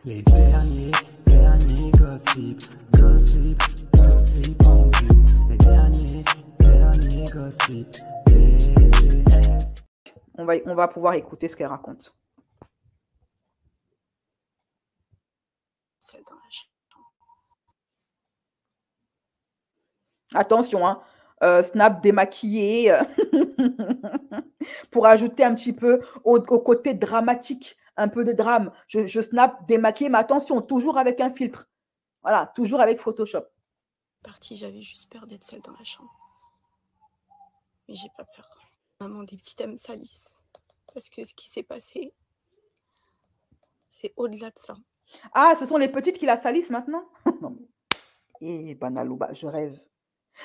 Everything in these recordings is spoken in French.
Les derniers gossip en vue. Les derniers gossip, BCS. On va pouvoir écouter ce qu'elle raconte. Attention, hein, Snap démaquillé pour ajouter un petit peu au côté dramatique, un peu de drame. Je Snap démaquillé, mais attention, toujours avec un filtre. Voilà, toujours avec Photoshop. Partie, j'avais juste peur d'être seule dans la chambre. Mais j'ai pas peur. Maman, des petites âmes salissent. Parce que ce qui s'est passé, c'est au-delà de ça. Ah, ce sont les petites qui la salissent maintenant? Non. Et Banalouba, je rêve.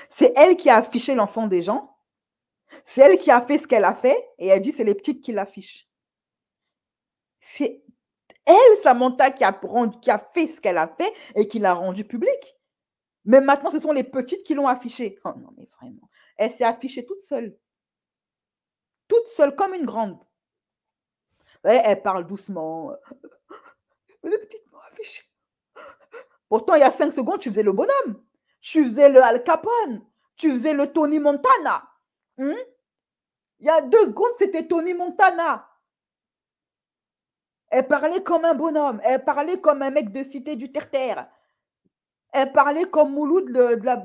C'est elle qui a affiché l'enfant des gens. C'est elle qui a fait ce qu'elle a fait. Et elle dit, c'est les petites qui l'affichent. C'est elle, Samantha, qui a fait ce qu'elle a fait et qui l'a rendu public. Mais maintenant, ce sont les petites qui l'ont affiché. Oh non, mais vraiment. Elle s'est affichée toute seule. Toute seule, comme une grande. Elle parle doucement. Mais les petites m'ont affiché. Pourtant, il y a 5 secondes, tu faisais le bonhomme. Tu faisais le Al Capone. Tu faisais le Tony Montana. Il y a 2 secondes, c'était Tony Montana. Elle parlait comme un bonhomme. Elle parlait comme un mec de cité du terre-terre. Elle parlait comme Mouloud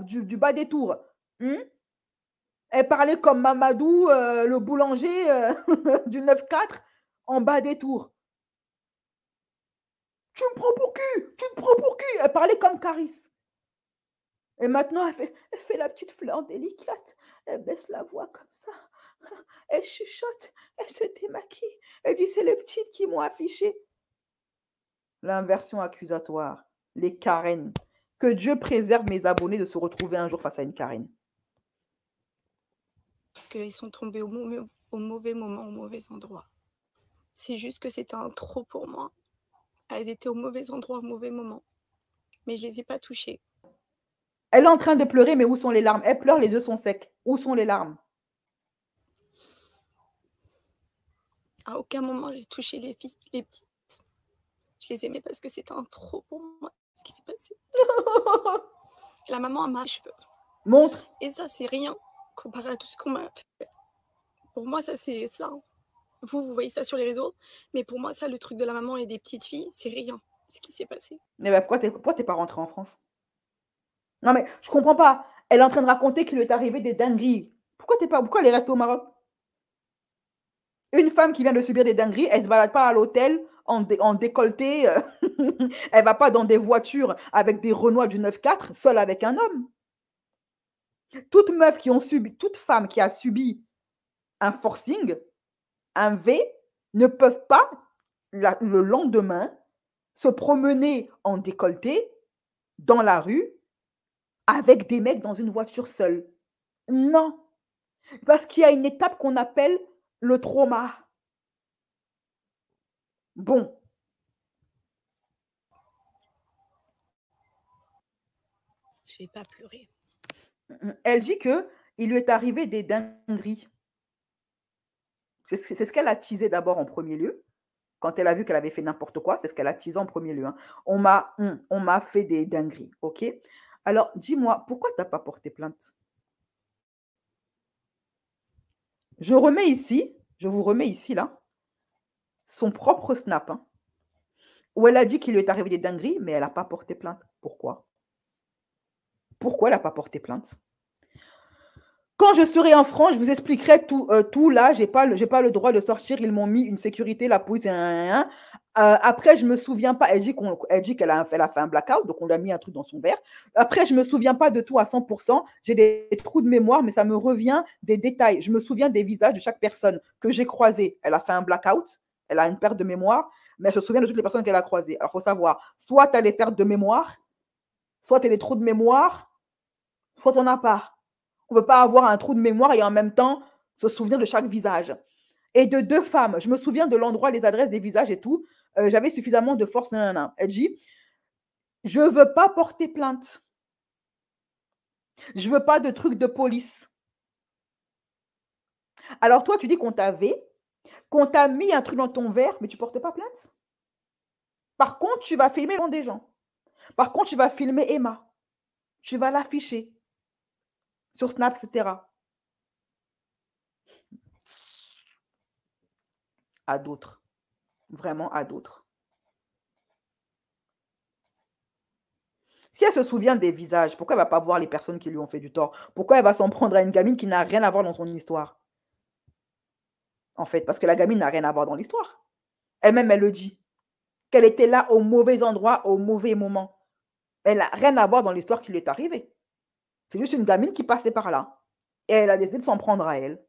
du bas des tours. Elle parlait comme Mamadou, le boulanger du 9-4 en bas des tours. Tu me prends pour qui? Tu me prends pour qui? Elle parlait comme Caris. Et maintenant, elle fait la petite fleur délicate. Elle baisse la voix comme ça. Elle chuchote. Elle se démaquille. Elle dit, c'est les petites qui m'ont affiché. L'inversion accusatoire. Les Karen. Que Dieu préserve mes abonnés de se retrouver un jour face à une Karen. Qu'ils sont tombés au mauvais moment, au mauvais endroit. C'est juste que c'était un trop pour moi. Elles étaient au mauvais endroit, au mauvais moment. Mais je les ai pas touchées. Elle est en train de pleurer, mais où sont les larmes? Elle pleure, les yeux sont secs. Où sont les larmes? À aucun moment, j'ai touché les filles, les petites. Je les aimais parce que c'était un trop pour moi, ce qui s'est passé. La maman a mal les cheveux. Montre. Et ça, c'est rien comparé à tout ce qu'on m'a fait. Pour moi, ça, c'est ça. Vous voyez ça sur les réseaux. Mais pour moi, ça, le truc de la maman et des petites filles, c'est rien, ce qui s'est passé. Mais bah, pourquoi t'es pas rentrée en France? Non, mais je comprends pas. Elle est en train de raconter qu'il lui est arrivé des dingueries. Pourquoi elle est restée au Maroc? Une femme qui vient de subir des dingueries, elle ne se balade pas à l'hôtel en décolleté. Elle ne va pas dans des voitures avec des Renois du 9-4, seule avec un homme. Toute femme qui a subi un forcing, un V, ne peuvent pas, le lendemain, se promener en décolleté dans la rue avec des mecs dans une voiture seule. Non. Parce qu'il y a une étape qu'on appelle le trauma. Bon. Je vais pas pleurer. Elle dit qu'il lui est arrivé des dingueries. C'est ce qu'elle a teasé d'abord en premier lieu. Quand elle a vu qu'elle avait fait n'importe quoi, c'est ce qu'elle a teasé en premier lieu. Hein. On m'a fait des dingueries, ok? Alors, dis-moi, pourquoi tu n'as pas porté plainte? Je vous remets ici, là, son propre snap, hein, où elle a dit qu'il lui est arrivé des dingueries, mais elle n'a pas porté plainte. Pourquoi? Pourquoi elle n'a pas porté plainte? Quand je serai en France, je vous expliquerai tout là. Je n'ai pas le droit de sortir. Ils m'ont mis une sécurité, la police. Après, je ne me souviens pas. Elle dit qu'elle a fait un blackout, donc on lui a mis un truc dans son verre. Après, je ne me souviens pas de tout à 100%. J'ai des trous de mémoire, mais ça me revient des détails. Je me souviens des visages de chaque personne que j'ai croisée. Elle a fait un blackout. Elle a une perte de mémoire, mais elle se souvient de toutes les personnes qu'elle a croisées. Alors, il faut savoir, soit tu as des pertes de mémoire, soit tu as des trous de mémoire, soit tu n'en as pas. On ne peut pas avoir un trou de mémoire et en même temps se souvenir de chaque visage. Et de 2 femmes, je me souviens de l'endroit, les adresses des visages et tout. J'avais suffisamment de force. Elle dit, je ne veux pas porter plainte. Je ne veux pas de trucs de police. Alors toi, tu dis qu'on t'a mis un truc dans ton verre, mais tu ne portes pas plainte? Par contre, tu vas filmer le nom des gens. Par contre, tu vas filmer Emma. Tu vas l'afficher sur Snap, etc. À d'autres. Vraiment à d'autres. Si elle se souvient des visages, pourquoi elle ne va pas voir les personnes qui lui ont fait du tort? Pourquoi elle va s'en prendre à une gamine qui n'a rien à voir dans son histoire? En fait, parce que la gamine n'a rien à voir dans l'histoire. Elle-même, elle le dit. Qu'elle était là au mauvais endroit, au mauvais moment. Elle n'a rien à voir dans l'histoire qui lui est arrivée. C'est juste une gamine qui passait par là. Et elle a décidé de s'en prendre à elle.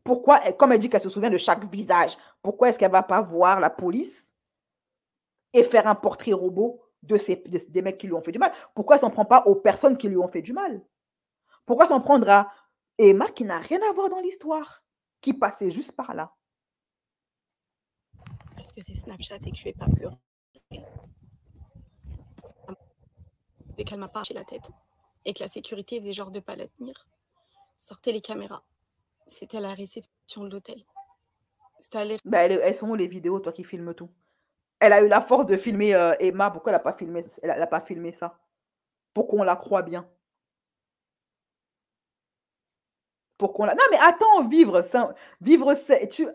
Pourquoi, comme elle dit qu'elle se souvient de chaque visage, pourquoi est-ce qu'elle ne va pas voir la police et faire un portrait robot des mecs qui lui ont fait du mal? Pourquoi elle ne s'en prend pas aux personnes qui lui ont fait du mal? Pourquoi s'en prendre à Emma qui n'a rien à voir dans l'histoire, qui passait juste par là? Parce que c'est Snapchat et que je vais pas pleurer. Et qu'elle m'a pas arraché la tête. Et que la sécurité faisait genre de pas la tenir. Sortez les caméras. C'était à la réception de l'hôtel. C'était à elles sont où les vidéos, toi qui filmes tout? Elle a eu la force de filmer Emma, pourquoi elle n'a pas filmé ça? Pour qu'on la croie bien. Non, mais attends, vivre,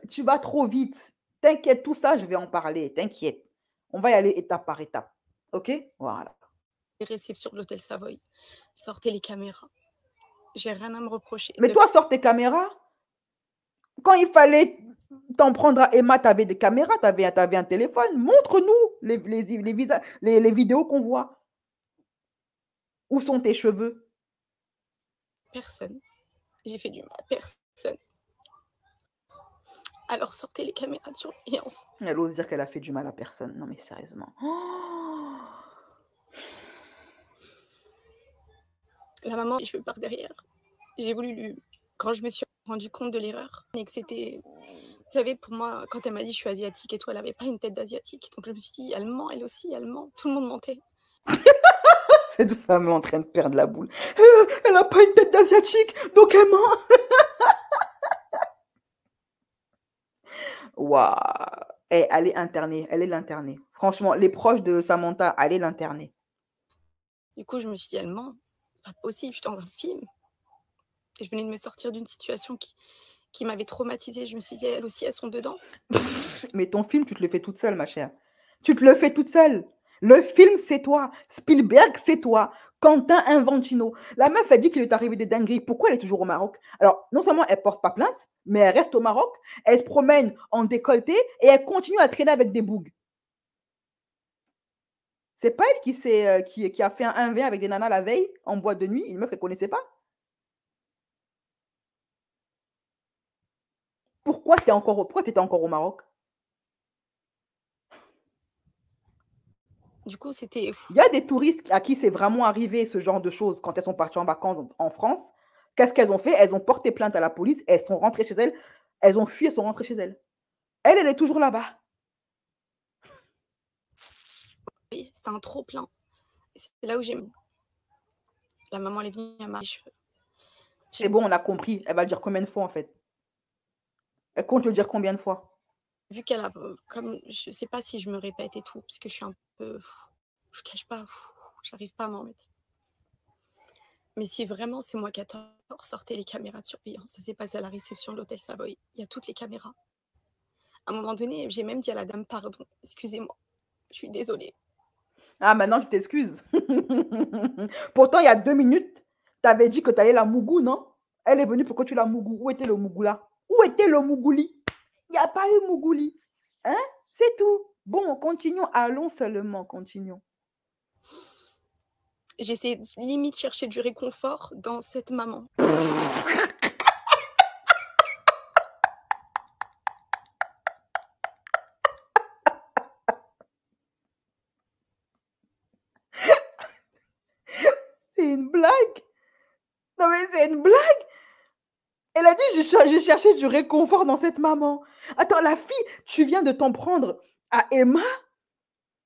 tu vas trop vite. T'inquiète, tout ça, je vais en parler. T'inquiète. On va y aller étape par étape. OK? Voilà. réceptions de l'hôtel Savoy. Sortez les caméras. J'ai rien à me reprocher. Mais toi, sors tes caméras. Quand il fallait t'en prendre à Emma, tu avais des caméras, tu avais un téléphone. Montre-nous les vidéos qu'on voit. Où sont tes cheveux? Personne. J'ai fait du mal à personne. Alors sortez les caméras de surveillance. Elle ose dire qu'elle a fait du mal à personne. Non mais sérieusement. Oh, la maman, les cheveux par derrière. J'ai voulu lui... Quand je me suis rendu compte de l'erreur et que c'était... Vous savez, pour moi, quand elle m'a dit je suis asiatique et tout, elle n'avait pas une tête d'asiatique. Donc je me suis dit, elle ment, elle aussi, elle ment. Tout le monde mentait. Cette femme est en train de perdre la boule. Elle n'a pas une tête d'asiatique, donc elle ment. Waouh. Elle est internée, elle est l'internée. Franchement, les proches de Samantha, allez l'interner. Du coup, je me suis dit, elle ment. C'est pas possible, je suis dans un film. Et je venais de me sortir d'une situation qui m'avait traumatisée. Je me suis dit, elles aussi, elles sont dedans. Mais ton film, tu te le fais toute seule, ma chère. Tu te le fais toute seule. Le film, c'est toi. Spielberg, c'est toi. Quentin Inventino. La meuf, elle dit qu'il est arrivé des dingueries. Pourquoi elle est toujours au Maroc? Alors, non seulement elle ne porte pas plainte, mais elle reste au Maroc. Elle se promène en décolleté et elle continue à traîner avec des bougs. C'est pas elle qui a fait un 1V avec des nanas la veille en boîte de nuit. Une meuf qu'elle ne connaissait pas. Pourquoi tu étais encore au Maroc? Du coup, c'était... Il y a des touristes à qui c'est vraiment arrivé ce genre de choses quand elles sont parties en vacances en France. Qu'est-ce qu'elles ont fait? Elles ont porté plainte à la police, elles sont rentrées chez elles, elles ont fui, elles sont rentrées chez elles. Elle est toujours là-bas. Oui, c'était un trop-plein. C'est là où j'ai mis. La maman, elle est venue, elle m'a les cheveux. C'est bon, on a compris. Elle va le dire combien de fois, en fait? Elle compte le dire combien de fois? Vu qu'elle a... Comme, je sais pas si je me répète et tout, parce que je suis un peu... Je cache pas, j'arrive pas à m'en remettre. Mais si vraiment c'est moi qui ai tort, sortez les caméras de surveillance. Ça s'est passé à la réception de l'hôtel Savoy. Il y a toutes les caméras. À un moment donné, j'ai même dit à la dame, pardon, excusez-moi, je suis désolée. Ah, maintenant, tu t'excuses. Pourtant, il y a 2 minutes, tu avais dit que tu allais la mougou, non? Elle est venue pour que tu la mougou. Où était le mougou là? Où était le mougouli? Il n'y a pas eu mougouli. Hein? C'est tout. Bon, continuons. Allons seulement, continuons. J'essaie limite de chercher du réconfort dans cette maman. C'est une blague? Non mais c'est une blague? Elle a dit, j'ai cherché du réconfort dans cette maman. Attends, la fille, tu viens de t'en prendre à Emma,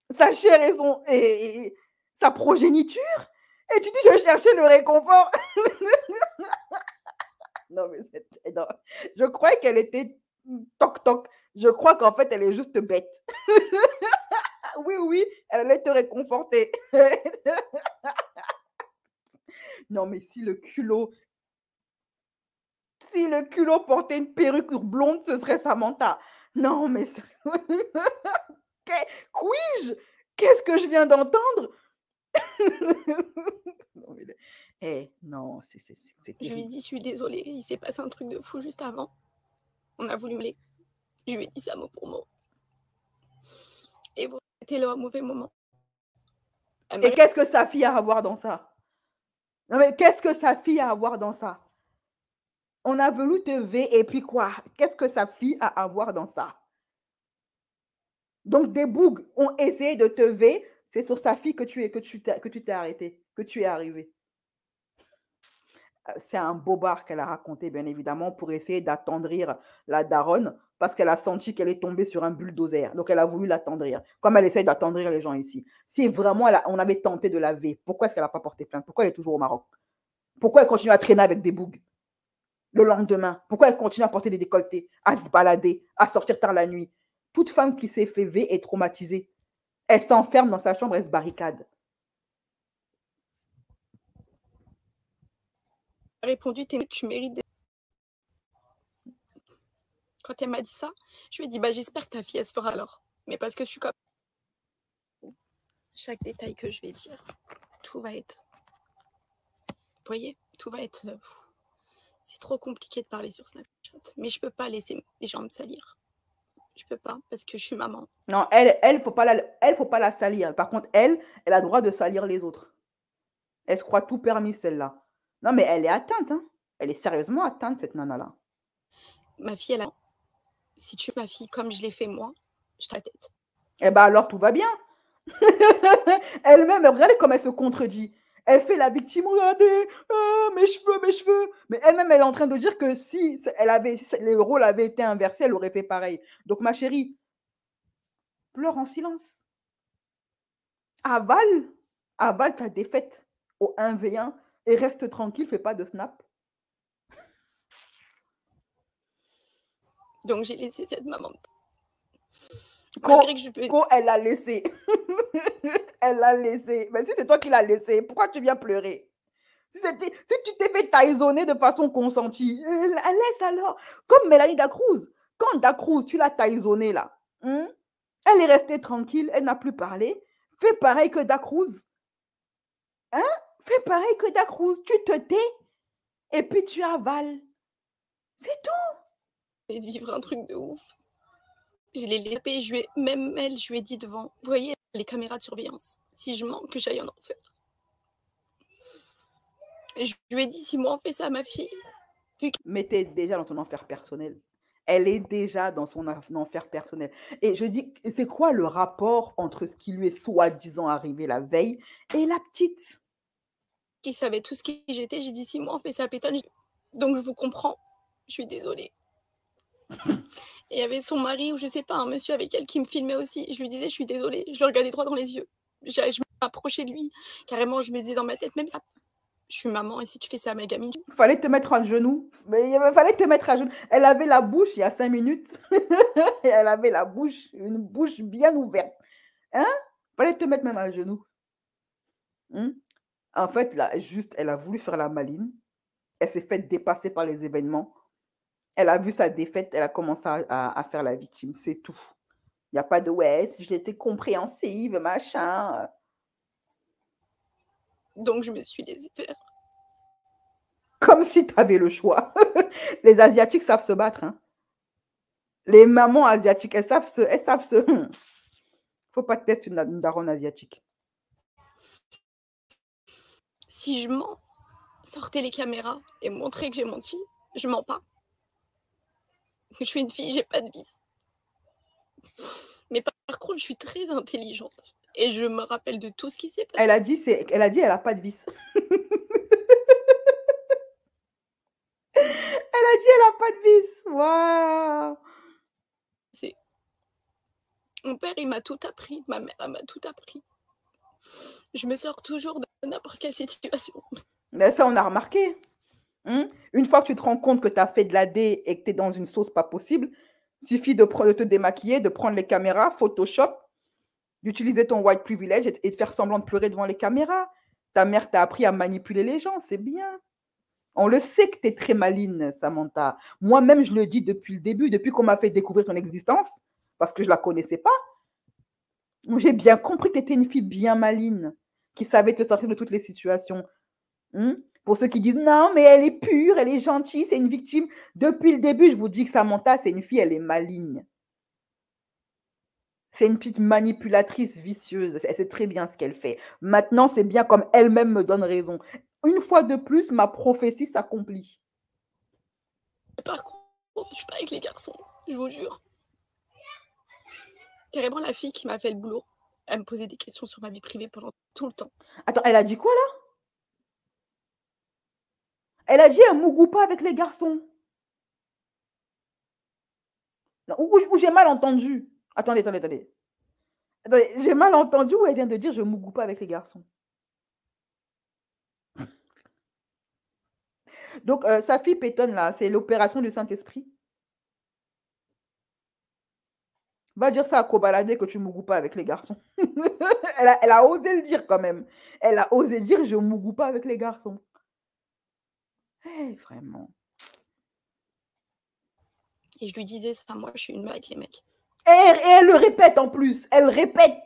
sa chair et sa progéniture, et tu dis, je cherchais le réconfort. Non, mais non. Je croyais qu'elle était toc-toc. Je crois qu'en fait, elle est juste bête. Oui, oui, elle allait te réconforter. Non, mais si le culot portait une perruque blonde, ce serait Samantha. Non, mais Qu'ai-je? Qu'est-ce que je viens d'entendre? Non, mais non, c'est Je lui ai terrible. dit, je suis désolée, il s'est passé un truc de fou juste avant. On a voulu me les. Je lui ai dit ça mot pour mot. Et bon, c'était le mauvais moment. Et qu'est-ce que sa fille a à voir dans ça? Non, mais qu'est-ce que sa fille a à voir dans ça? On a voulu te V et puis quoi? Qu'est-ce que sa fille a à voir dans ça? Donc, des bougs ont essayé de te V, c'est sur sa fille que tu t'es arrêté, que tu es arrivé. C'est un bobard qu'elle a raconté, bien évidemment, pour essayer d'attendrir la daronne, parce qu'elle a senti qu'elle est tombée sur un bulldozer. Donc, elle a voulu l'attendrir, comme elle essaie d'attendrir les gens ici. Si vraiment on avait tenté de la V, pourquoi est-ce qu'elle n'a pas porté plainte? Pourquoi elle est toujours au Maroc? Pourquoi elle continue à traîner avec des bougs le lendemain? Pourquoi elle continue à porter des décolletés, à se balader, à sortir tard la nuit? Toute femme qui s'est fait V est traumatisée. Elle s'enferme dans sa chambre, elle se barricade. Répondu, tu mérites. Quand elle m'a dit ça, je lui ai dit, bah, j'espère que ta fille, elle se fera alors. Mais parce que je suis comme... Chaque détail que je vais dire, tout va être... Vous voyez, tout va être... C'est trop compliqué de parler sur Snapchat. Mais je peux pas laisser les gens me salir. Je peux pas, parce que je suis maman. Non, elle faut pas la salir. Par contre, elle a le droit de salir les autres. Elle se croit tout permis, celle-là. Non, mais elle est atteinte, hein. Elle est sérieusement atteinte, cette nana-là. Ma fille, elle a... Si tu veux ma fille comme je l'ai fait moi, je ta tête. Eh bien, alors, tout va bien. Elle-même, regardez comme elle se contredit. Elle fait la victime, regardez, mes cheveux. Mais elle-même, elle est en train de dire que si les rôles avaient été inversés, elle aurait fait pareil. Donc, ma chérie, pleure en silence. Avale ta défaite au 1v1 et reste tranquille, fais pas de snap. Donc, j'ai laissé cette maman. Elle l'a laissé. Elle l'a laissé. Mais si c'est toi qui l'as laissé, pourquoi tu viens pleurer? Si tu t'es fait taïsonner de façon consentie, laisse alors. Comme Mélanie Dacruz. Quand Dacruz, tu l'as taïsonnée là, elle est restée tranquille, elle n'a plus parlé. Fais pareil que Dacruz. Fais pareil que Dacruz. Tu te tais et puis tu avales. C'est tout. Et de vivre un truc de ouf. Je l'ai laissé, même elle, je lui ai dit devant, vous voyez les caméras de surveillance, si je mens, que j'aille en enfer. Et je lui ai dit, si moi on fait ça à ma fille... Mais tu es déjà dans ton enfer personnel. Elle est déjà dans son enfer personnel. Et je dis, c'est quoi le rapport entre ce qui lui est soi-disant arrivé la veille et la petite? Qui savait tout ce qui j'étais, j'ai dit, si moi on fait ça à Pétane, donc je vous comprends, je suis désolée. Et il y avait son mari, ou je sais pas, un monsieur avec elle qui me filmait aussi. Je lui disais, je suis désolée. Je le regardais droit dans les yeux. Je m'approchais de lui. Carrément, je me disais dans ma tête, même ça, je suis maman, et si tu fais ça à ma gamine... Il fallait te mettre à genoux. Mais il fallait te mettre à genoux. Elle avait la bouche il y a 5 minutes. Elle avait la bouche, une bouche bien ouverte. Il fallait te mettre même à genoux. En fait, là, juste, elle a voulu faire la maline. Elle s'est fait dépasser par les événements. Elle a vu sa défaite, elle a commencé à faire la victime, c'est tout. Il n'y a pas de « ouais, si j'étais compréhensive, machin ». Donc, je me suis laissée faire. Comme si tu avais le choix. Les Asiatiques savent se battre. Hein. Les mamans asiatiques, elles savent se... Faut pas tester une daronne asiatique. Si je mens, sortez les caméras et montrez que j'ai menti, je mens pas. Je suis une fille, j'ai pas de vice. Mais par contre, je suis très intelligente. Et je me rappelle de tout ce qui s'est passé. Elle a dit, elle a pas de vice. Elle a dit, elle a pas de vice. Waouh. Mon père, il m'a tout appris. Ma mère, elle m'a tout appris. Je me sors toujours de n'importe quelle situation. Mais ça, on a remarqué. Une fois que tu te rends compte que tu as fait de la D et que tu es dans une sauce pas possible, Suffit de te démaquiller, de prendre les caméras, Photoshop, d'utiliser ton white privilege et de faire semblant de pleurer devant les caméras. Ta mère t'a appris à manipuler les gens, c'est bien. On le sait que tu es très maligne, Samantha. Moi-même, je le dis depuis le début, depuis qu'on m'a fait découvrir ton existence, parce que je ne la connaissais pas. J'ai bien compris que tu étais une fille bien maligne, qui savait te sortir de toutes les situations. Pour ceux qui disent, non, mais elle est pure, elle est gentille, c'est une victime. Depuis le début, je vous dis que Samantha, c'est une fille, elle est maligne. C'est une petite manipulatrice vicieuse. Elle sait très bien ce qu'elle fait. Maintenant, c'est bien comme elle-même me donne raison. Une fois de plus, ma prophétie s'accomplit. Par contre, je suis pas avec les garçons, je vous jure. Carrément, la fille qui m'a fait le boulot, elle me posait des questions sur ma vie privée pendant tout le temps. Attends, elle a dit quoi là? Elle a dit elle mougou pas avec les garçons. Ou j'ai mal entendu. Attendez. J'ai mal entendu ou elle vient de dire je mougou pas avec les garçons. Donc, sa fille Peyton, là, c'est l'opération du Saint-Esprit. Va dire ça à Kobalade que tu ne mougou pas avec les garçons. elle a osé le dire quand même. Elle a osé dire je ne mougou pas avec les garçons. Hey, vraiment. Et je lui disais ça, moi, je suis une meuf avec les mecs. Et elle le répète en plus. Elle répète.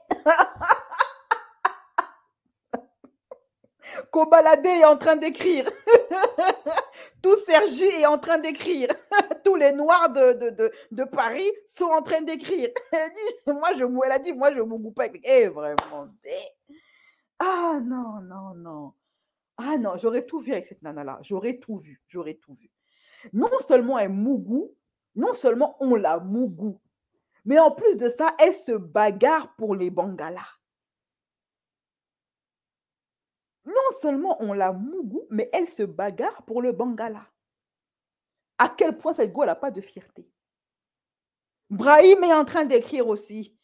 Kobalade est en train d'écrire. Tout Sergi est en train d'écrire. Tous les Noirs de Paris sont en train d'écrire. Elle a dit, moi, je ne mougou pas avec... Eh, vraiment. Ah, non. Ah, non, j'aurais tout vu avec cette nana-là. J'aurais tout vu. Non seulement elle mougou, non seulement on la mougou, mais en plus de ça, elle se bagarre pour les bangalas. Non seulement on la mougou, mais elle se bagarre pour le bangala. À quel point cette go, elle n'a pas de fierté. Brahim est en train d'écrire aussi.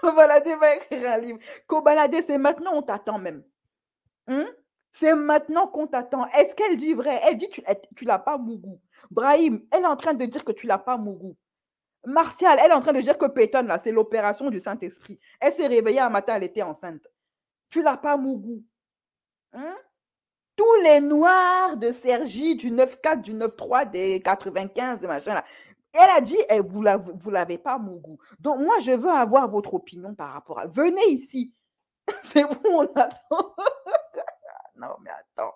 Kobalade va écrire un livre. Kobalade, c'est maintenant, on t'attend même. C'est maintenant qu'on t'attend. Est-ce qu'elle dit vrai? Elle dit tu l'as pas mougou. Brahim, elle est en train de dire que tu l'as pas mougou. Martial, elle est en train de dire que Peyton, là, c'est l'opération du Saint-Esprit. Elle s'est réveillée un matin, elle était enceinte. Tu l'as pas mougou. Tous les noirs de Sergi, du 9-4, du 9-3, des 95, des machins là. Elle a dit, vous l'avez pas mougou. Donc, moi, je veux avoir votre opinion par rapport à... Venez ici. C'est vous, on attend. Non, mais attends.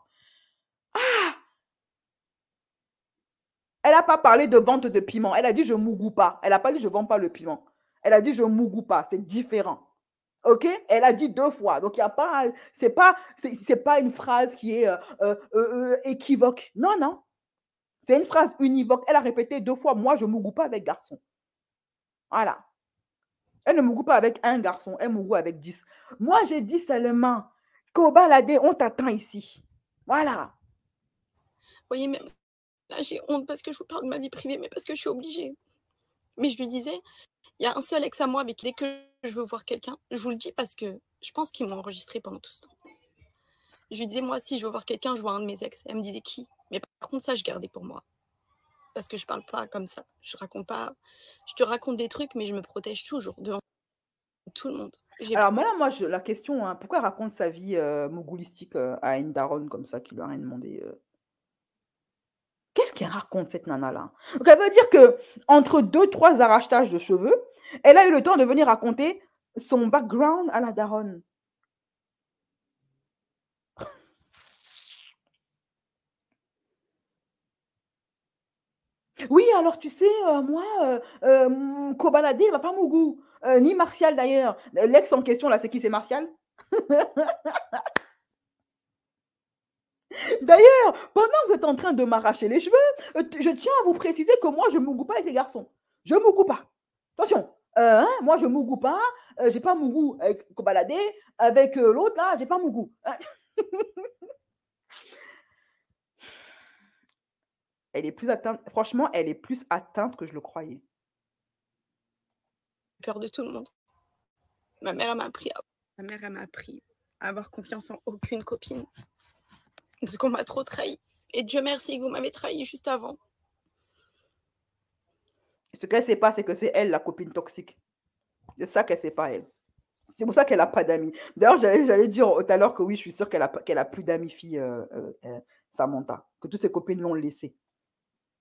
Elle n'a pas parlé de vente de piment. Elle a dit, je mougou pas. Elle n'a pas dit, je ne vends pas le piment. Elle a dit, je mougou pas. C'est différent. OK? Elle a dit 2 fois. Donc, il y a pas... C'est pas une phrase qui est équivoque. Non. C'est une phrase univoque. Elle a répété 2 fois, moi, je ne mougou pas avec garçon. Voilà. Elle ne mougou pas avec un garçon. Elle mougou avec 10. Moi, j'ai dit seulement, Kobalade, on t'attend ici. Voilà. Vous voyez, même là, j'ai honte parce que je vous parle de ma vie privée, mais parce que je suis obligée. Mais je lui disais, il y a un seul ex à moi avec qui, dès que je veux voir quelqu'un, je vous le dis parce que je pense qu'ils m'ont enregistré pendant tout ce temps. Je lui disais, moi, si je veux voir quelqu'un, je vois un de mes ex. Elle me disait qui? Mais par contre, ça, je gardais pour moi. Parce que je parle pas comme ça. Je raconte pas. Je te raconte des trucs, mais je me protège toujours devant tout le monde. Alors, moi, la question, pourquoi elle raconte sa vie mougoulistique à une daronne comme ça qui lui a rien demandé Qu'est-ce qu'elle raconte, cette nana-là? Donc, elle veut dire qu'entre 2-3 arrachetages de cheveux, elle a eu le temps de venir raconter son background à la daronne. Oui, alors tu sais, moi, Kobalade, il va pas mougou. Ni Martial d'ailleurs. L'ex en question, là, c'est qui? C'est Martial? D'ailleurs, pendant que vous êtes en train de m'arracher les cheveux, je tiens à vous préciser que moi, je ne mougou pas avec les garçons. Je ne mougou pas. Attention, moi, je ne mougou pas. Je n'ai pas mougou avec Kobalade. Avec l'autre, là, je n'ai pas mougou. Elle est plus atteinte. Franchement, elle est plus atteinte que je le croyais. Peur de tout le monde. Ma mère, elle m'a appris à avoir confiance en aucune copine. Parce qu'on m'a trop trahi. Et Dieu merci que vous m'avez trahi juste avant. Ce qu'elle ne sait pas, c'est que c'est elle, la copine toxique. C'est ça qu'elle ne sait pas, elle. C'est pour ça qu'elle n'a pas d'amis. D'ailleurs, j'allais dire tout à l'heure que oui, je suis sûre qu'elle a plus d'amis filles, Samantha. Que toutes ses copines l'ont laissée.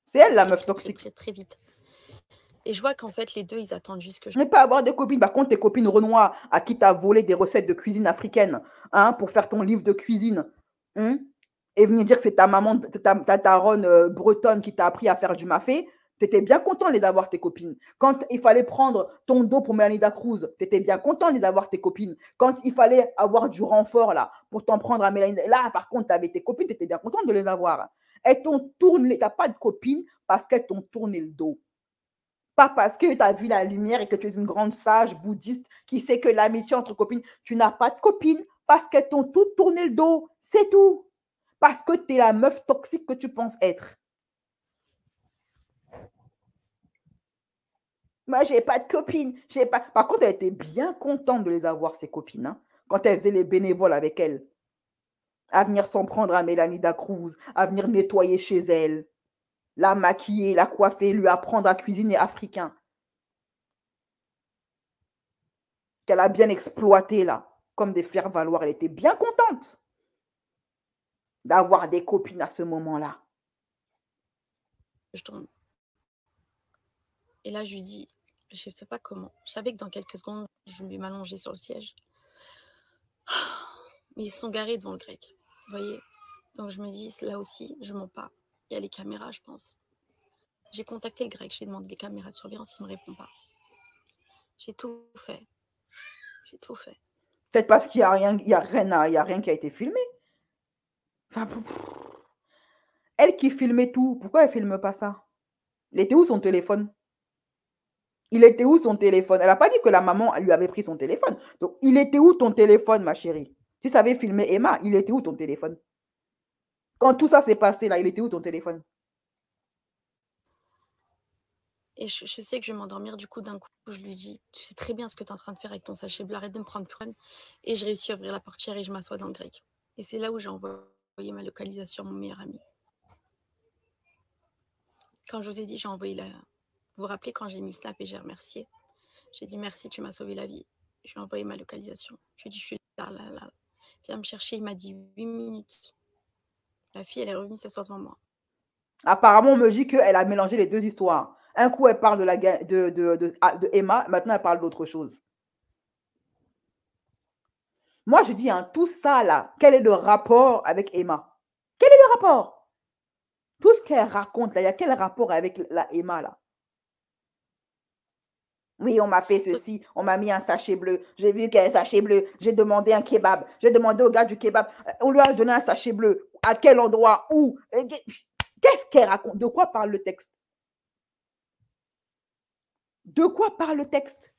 C'est elle, la meuf toxique. Très vite. Et je vois qu'en fait, les deux, ils attendent juste que je... Ne pas avoir de copines. Par contre, tes copines Renoir à qui t'as volé des recettes de cuisine africaine, hein, pour faire ton livre de cuisine, hein, et venir dire que c'est ta maman, ta daronne bretonne qui t'a appris à faire du mafé, tu étais bien content de les avoir, tes copines. Quand il fallait prendre ton dos pour Mélanie Cruz, tu étais bien content de les avoir, tes copines. Quand il fallait avoir du renfort là pour t'en prendre à Mélanie, là, par contre, tu avais tes copines, tu étais bien content de les avoir. Elles t'ont tourné, tu n'as pas de copines parce qu'elles t'ont tourné le dos. Pas parce que tu as vu la lumière et que tu es une grande sage bouddhiste qui sait que l'amitié entre copines, tu n'as pas de copines parce qu'elles t'ont toutes tourné le dos. C'est tout. Parce que tu es la meuf toxique que tu penses être. Moi, j'ai pas de copines. Pas... Par contre, elle était bien contente de les avoir, ses copines, hein, quand elle faisait les bénévoles avec elle. À venir s'en prendre à Mélanie Cruz, à venir nettoyer chez elle, la maquiller, la coiffer, lui apprendre à cuisiner africain. Qu'elle a bien exploité là, comme des faire-valoir. Elle était bien contente d'avoir des copines à ce moment-là. Je tombe. Et là, je lui dis, je ne sais pas comment. Je savais que dans quelques secondes, je vais m'allonger sur le siège. Mais ils se sont garés devant le grec. Vous voyez? Donc je me dis, là aussi, je mens pas. Il y a les caméras, je pense. J'ai contacté le grec, j'ai demandé des caméras de surveillance, il ne me répond pas. J'ai tout fait. J'ai tout fait. Peut-être parce qu'il n'y a rien qui a été filmé. Enfin, elle qui filmait tout, pourquoi elle ne filme pas ça? Il était où son téléphone? Il était où son téléphone? Elle n'a pas dit que la maman lui avait pris son téléphone. Donc, il était où ton téléphone, ma chérie? Tu savais filmer Emma, il était où ton téléphone? Quand tout ça s'est passé, là, il était où ton téléphone? Et je sais que je vais m'endormir, du coup, d'un coup, je lui dis, tu sais très bien ce que tu es en train de faire avec ton sachet bleu, arrête de me prendre pour une. Et je réussis à ouvrir la portière et je m'assois dans le grec. Et c'est là où j'ai envoyé ma localisation à mon meilleur ami. Quand je vous ai dit, j'ai envoyé la... Vous vous rappelez quand j'ai mis snap et j'ai remercié? J'ai dit merci, tu m'as sauvé la vie. Je lui ai envoyé ma localisation. Je lui ai dit, je suis là. Viens me chercher, il m'a dit 8 minutes. La fille, elle est revenue s'asseoir devant moi. Apparemment, on me dit qu'elle a mélangé les deux histoires. Un coup, elle parle de Emma, maintenant, elle parle d'autre chose. Moi, je dis, hein, tout ça, là, quel est le rapport avec Emma? Quel est le rapport? Tout ce qu'elle raconte, là, il y a quel rapport avec la Emma, là? Oui, on m'a fait ceci, on m'a mis un sachet bleu. J'ai vu qu'il y a un sachet bleu. J'ai demandé un kebab. J'ai demandé au gars du kebab. On lui a donné un sachet bleu. À quel endroit? Où? Qu'est-ce qu'elle raconte? De quoi parle le texte? De quoi parle le texte?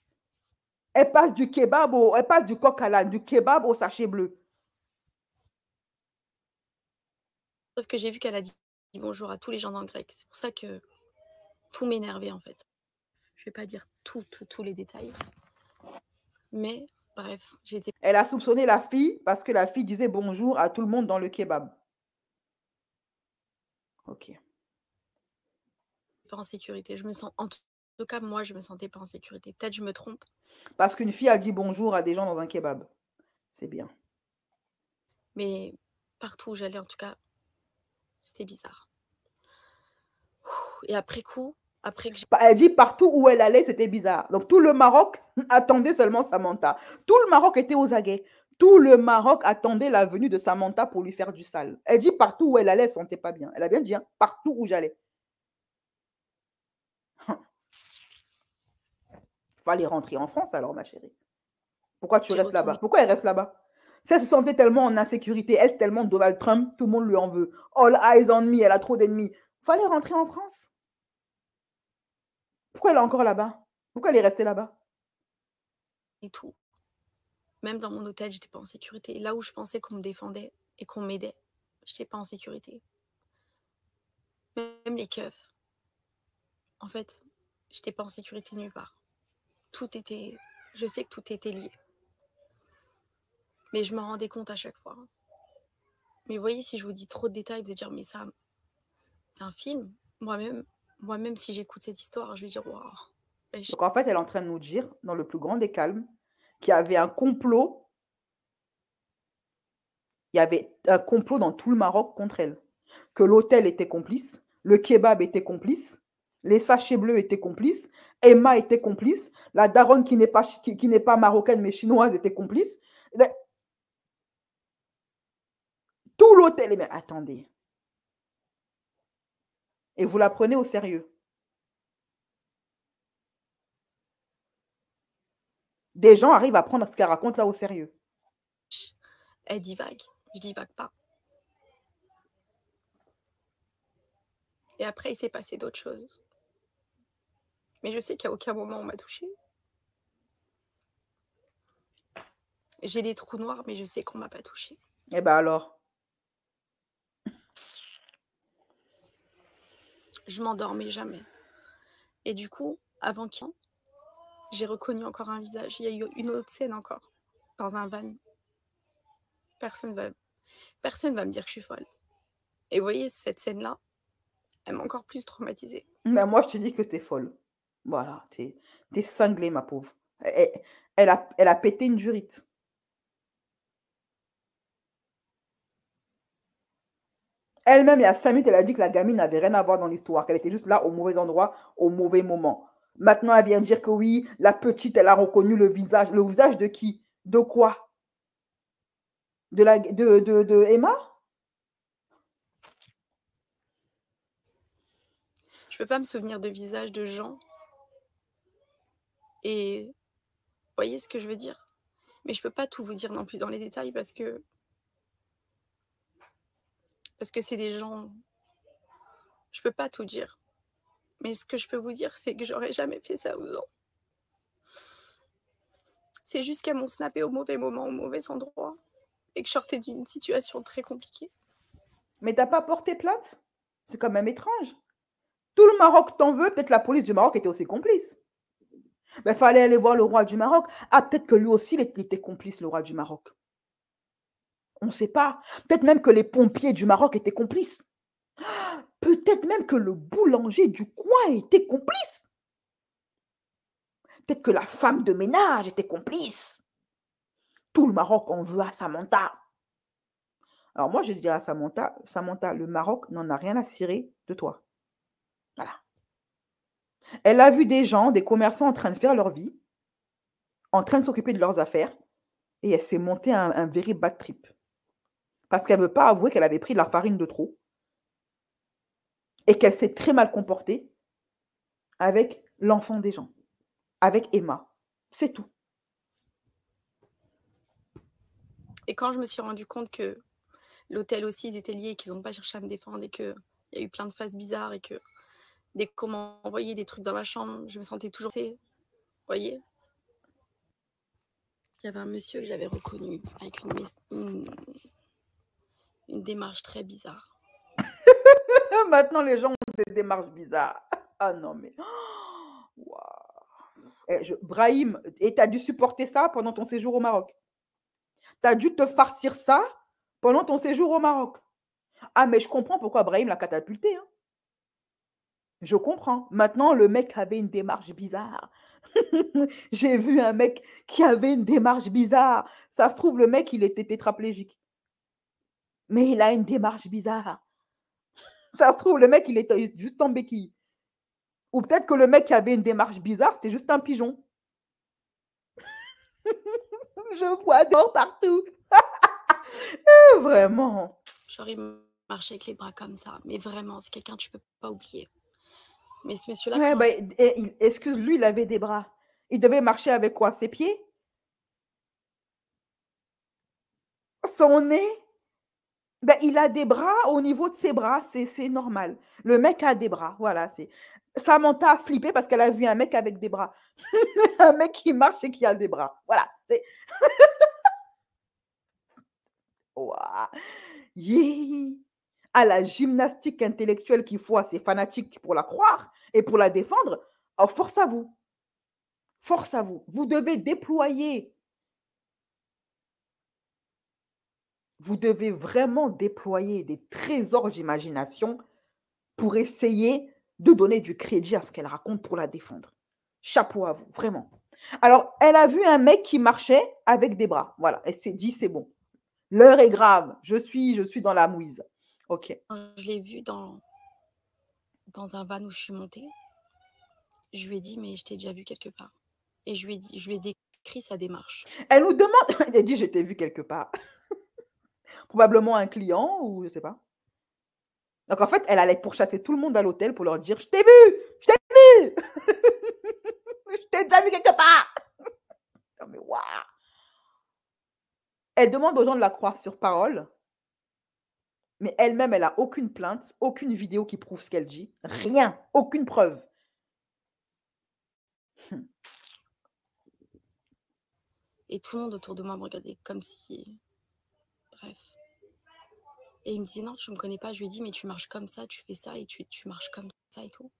Elle passe du kebab elle passe du coq à l'âne, du kebab au sachet bleu. Sauf que j'ai vu qu'elle a dit bonjour à tous les gens dans le grec. C'est pour ça que tout m'énervait, en fait. Je ne vais pas dire tous les détails. Mais, bref, j'étais... Elle a soupçonné la fille parce que la fille disait bonjour à tout le monde dans le kebab. Ok. Pas en sécurité. Je me sens... En tout cas, moi, je me sentais pas en sécurité. Peut-être je me trompe. Parce qu'une fille a dit bonjour à des gens dans un kebab. C'est bien. Mais partout où j'allais, en tout cas, c'était bizarre. Et après coup, elle dit partout où elle allait, c'était bizarre. Donc tout le Maroc attendait seulement Samantha. Tout le Maroc était aux aguets. Tout le Maroc attendait la venue de Samantha pour lui faire du sale. Elle dit partout où elle allait, elle ne se sentait pas bien. Elle a bien dit, hein, partout où j'allais. Fallait rentrer en France alors, ma chérie. Pourquoi tu restes là-bas? Pourquoi elle reste là-bas? Si elle se sentait tellement en insécurité, elle tellement Donald Trump, tout le monde lui en veut. All eyes on me, elle a trop d'ennemis. Fallait rentrer en France. Pourquoi elle est encore là-bas? Pourquoi elle est restée là-bas? Et tout. Même dans mon hôtel, j'étais pas en sécurité. Là où je pensais qu'on me défendait et qu'on m'aidait, j'étais pas en sécurité. Même les keufs. En fait, j'étais pas en sécurité nulle part. Tout était... Je sais que tout était lié. Mais je me rendais compte à chaque fois. Mais vous voyez, si je vous dis trop de détails, vous allez dire, mais ça, c'est un film. Moi-même, si j'écoute cette histoire, je vais dire, waouh. Donc en fait, elle est en train de nous dire, dans le plus grand des calmes, qu'il y avait un complot. Il y avait un complot dans tout le Maroc contre elle. Que l'hôtel était complice, le kebab était complice, les sachets bleus étaient complices, Emma était complice, la daronne qui n'est pas marocaine mais chinoise était complice. Tout l'hôtel. Mais attendez. Et vous la prenez au sérieux. Des gens arrivent à prendre ce qu'elle raconte là au sérieux. Elle divague. Je divague pas. Et après, il s'est passé d'autres choses. Mais je sais qu'à aucun moment on m'a touchée. J'ai des trous noirs, mais je sais qu'on m'a pas touchée. Eh ben alors. Je m'endormais jamais. Et du coup, avant qu'il... J'ai reconnu encore un visage. Il y a eu une autre scène encore, dans un van. Personne va me dire que je suis folle. Et vous voyez, cette scène-là, elle m'a encore plus traumatisée. Mais moi, je te dis que t'es folle. Voilà, t'es cinglée, ma pauvre. Elle a pété une jurite. Elle-même, il y a 5 minutes, elle a dit que la gamine n'avait rien à voir dans l'histoire, qu'elle était juste là au mauvais endroit, au mauvais moment. Maintenant, elle vient dire que oui, la petite, elle a reconnu le visage. Le visage de qui? De quoi? De Emma? Je peux pas me souvenir de visage de gens. Et vous voyez ce que je veux dire? Mais je peux pas tout vous dire non plus dans les détails parce que c'est des gens... Je peux pas tout dire. Mais ce que je peux vous dire, c'est que j'aurais jamais fait ça aux gens. C'est juste qu'elles m'ont snappé au mauvais moment, au mauvais endroit. Et que je sortais d'une situation très compliquée. Mais t'as pas porté plainte? C'est quand même étrange. Tout le Maroc t'en veut, peut-être la police du Maroc était aussi complice. Mais il fallait aller voir le roi du Maroc. Ah, peut-être que lui aussi, il était complice, le roi du Maroc. On ne sait pas. Peut-être même que les pompiers du Maroc étaient complices. Peut-être même que le boulanger du coin était complice. Peut-être que la femme de ménage était complice. Tout le Maroc en veut à Samantha. Alors moi, je dirais à Samantha, le Maroc n'en a rien à cirer de toi. Voilà. Elle a vu des gens, des commerçants en train de faire leur vie, en train de s'occuper de leurs affaires, et elle s'est montée un very bad trip. Parce qu'elle ne veut pas avouer qu'elle avait pris de la farine de trop et qu'elle s'est très mal comportée avec l'enfant des gens, avec Emma. C'est tout. Et quand je me suis rendu compte que l'hôtel aussi, ils étaient liés, qu'ils n'ont pas cherché à me défendre et qu'il y a eu plein de phases bizarres et que dès qu'on m'a envoyé des trucs dans la chambre, je me sentais toujours... Vous voyez? Il y avait un monsieur que j'avais reconnu avec une démarche très bizarre. Maintenant, les gens ont des démarches bizarres. Ah non, mais... Wow. Brahim, et tu as dû supporter ça pendant ton séjour au Maroc. Tu as dû te farcir ça pendant ton séjour au Maroc. Ah, mais je comprends pourquoi Brahim l'a catapulté. Hein. Je comprends. Maintenant, le mec avait une démarche bizarre. J'ai vu un mec qui avait une démarche bizarre. Ça se trouve, le mec, il était tétraplégique. Mais il a une démarche bizarre. Ça se trouve, le mec, il était juste en béquille. Ou peut-être que le mec qui avait une démarche bizarre, c'était juste un pigeon. Je vois dehors partout. Vraiment. Genre, il marchait avec les bras comme ça. Mais vraiment, c'est quelqu'un que tu peux pas oublier. Mais ce monsieur-là... Ouais, ben, excuse-lui, il avait des bras. Il devait marcher avec quoi? Ses pieds? Son nez? Ben, il a des bras au niveau de ses bras, c'est normal. Le mec a des bras, voilà. Samantha a flippé parce qu'elle a vu un mec avec des bras. Un mec qui marche et qui a des bras. Voilà. Wow. Yeah. À la gymnastique intellectuelle qu'il faut à ces fanatiques pour la croire et pour la défendre, oh, force à vous. Force à vous. Vous devez déployer vous devez vraiment déployer des trésors d'imagination pour essayer de donner du crédit à ce qu'elle raconte pour la défendre. Chapeau à vous, vraiment. Alors, elle a vu un mec qui marchait avec des bras. Voilà, elle s'est dit, c'est bon. L'heure est grave. Je suis dans la mouise. OK. Je l'ai vu dans un van où je suis montée. Je lui ai dit, mais je t'ai déjà vu quelque part. Et je lui ai décrit sa démarche. Elle nous demande, elle dit, je t'ai vu quelque part. Probablement un client ou je sais pas. Donc en fait, elle allait pourchasser tout le monde à l'hôtel pour leur dire, je t'ai vu, je t'ai vu, je t'ai déjà vu quelque part. Non, mais waouh. Elle demande aux gens de la croire sur parole, mais elle-même, elle n'a aucune plainte, aucune vidéo qui prouve ce qu'elle dit, rien, aucune preuve. Et tout le monde autour de moi me regardait comme si... Bref. Et il me disait, non, tu me connais pas. Je lui ai dit, mais tu marches comme ça, tu fais ça, et tu marches comme ça et tout.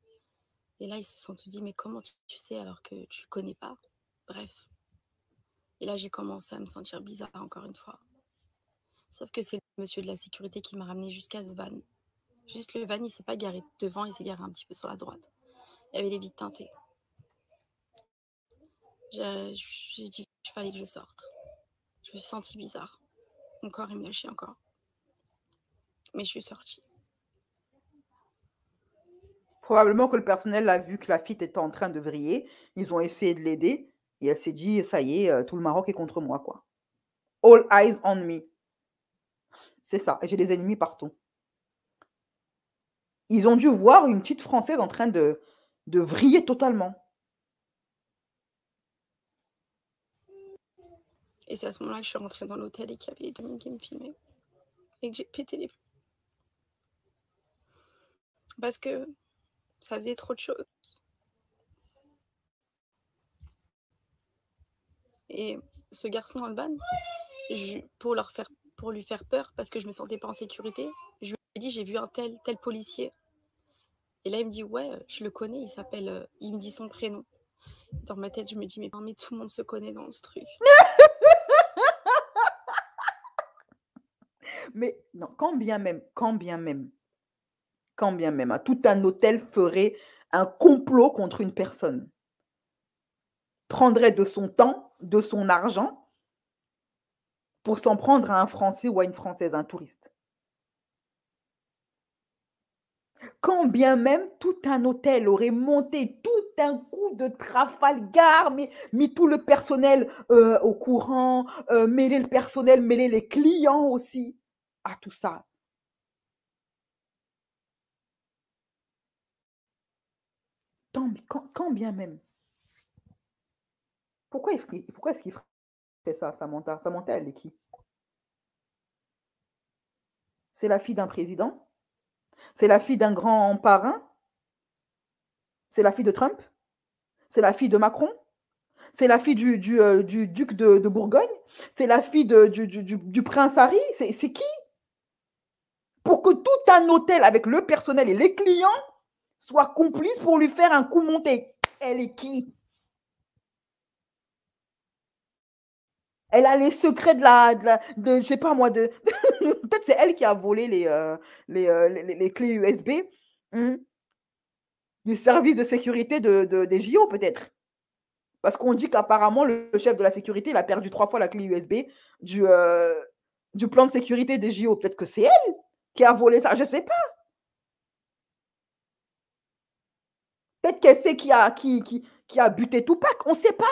Et là, ils se sont tous dit, mais comment tu sais alors que tu le connais pas? Bref. Et là, j'ai commencé à me sentir bizarre encore une fois. Sauf que c'est le monsieur de la sécurité qui m'a ramené jusqu'à ce van. Juste le van, il s'est pas garé devant, il s'est garé un petit peu sur la droite. Il y avait des vitres teintées. J'ai dit qu'il fallait que je sorte. Je me suis sentie bizarre. Mon corps, il me lâchait encore. Mais je suis sortie. Probablement que le personnel a vu que la fille était en train de vriller. Ils ont essayé de l'aider. Et elle s'est dit, ça y est, tout le Maroc est contre moi, quoi. All eyes on me. C'est ça. Et j'ai des ennemis partout. Ils ont dû voir une petite Française en train de vriller totalement. Et c'est à ce moment-là que je suis rentrée dans l'hôtel et qu'il y avait les deux qui me filmaient. Et que j'ai pété les plombs. Parce que ça faisait trop de choses. Et ce garçon dans le ban, pour lui faire peur, parce que je me sentais pas en sécurité, je lui ai dit, j'ai vu un tel policier. Et là, il me dit, ouais, je le connais, il me dit son prénom. Dans ma tête, je me dis, mais tout le monde se connaît dans ce truc. Mais non, quand bien même, hein, tout un hôtel ferait un complot contre une personne. Prendrait de son temps, de son argent, pour s'en prendre à un Français ou à une Française, un touriste. Quand bien même tout un hôtel aurait monté tout un coup de Trafalgar, mis tout le personnel au courant, mêler le personnel, mêler les clients aussi à tout ça. Quand bien même. Pourquoi est-ce qu'il ferait ça, Samantha? Samantha, elle est qui? C'est la fille d'un président? C'est la fille d'un grand parrain? C'est la fille de Trump? C'est la fille de Macron? C'est la fille du duc de Bourgogne? C'est la fille du prince Harry? C'est qui? Pour que tout un hôtel avec le personnel et les clients soient complices pour lui faire un coup monté. Elle est qui? Elle a les secrets je sais pas moi, peut-être c'est elle qui a volé les clés USB du service de sécurité des JO, peut-être. Parce qu'on dit qu'apparemment, le chef de la sécurité, il a perdu 3 fois la clé USB du plan de sécurité des JO. Peut-être que c'est elle qui a volé ça, je sais pas. Peut-être qu'elle sait qui a buté Tupac, on sait pas.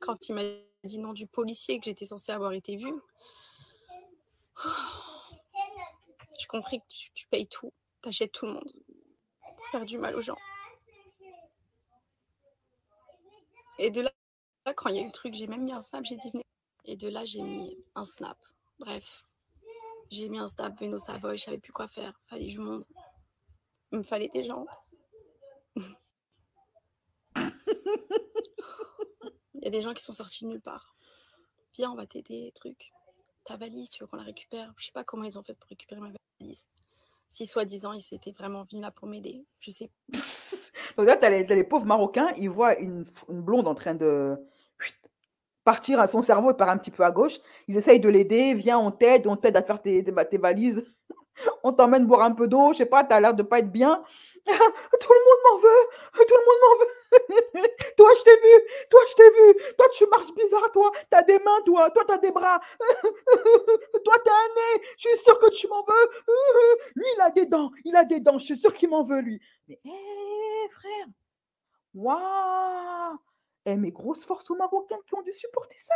Quand il m'a dit non du policier que j'étais censée avoir été vue, j'ai compris que tu payes tout, t'achètes tout le monde, faire du mal aux gens. Et de là, quand il y a eu le truc, j'ai même mis un snap, j'ai dit venez. Et de là, j'ai mis un snap. Bref, j'ai mis un snap, Veno Savoy, je savais plus quoi faire. Fallait que je monte. Il me fallait des gens. Il y a des gens qui sont sortis de nulle part. Viens, on va t'aider, des trucs. Ta valise, tu veux qu'on la récupère? Je sais pas comment ils ont fait pour récupérer ma valise. Si soi-disant, ils étaient vraiment venus là pour m'aider. Je sais. Donc là, t'as les pauvres Marocains, ils voient une blonde en train de partir à son cerveau, il part un petit peu à gauche. Ils essayent de l'aider. Viens, on t'aide à faire tes valises. On t'emmène boire un peu d'eau. Je sais pas, t'as l'air de pas être bien. Tout le monde m'en veut. Tout le monde m'en veut. Toi, je t'ai vu. Toi, je t'ai vu. Toi, tu marches bizarre, toi. T'as des mains, toi. Toi, t'as des bras. Toi, t'as un nez. Je suis sûre que tu m'en veux. Lui, il a des dents. Il a des dents. Je suis sûre qu'il m'en veut, lui. Mais, hé, frère. Waouh. Eh, mais grosse force aux Marocains qui ont dû supporter ça.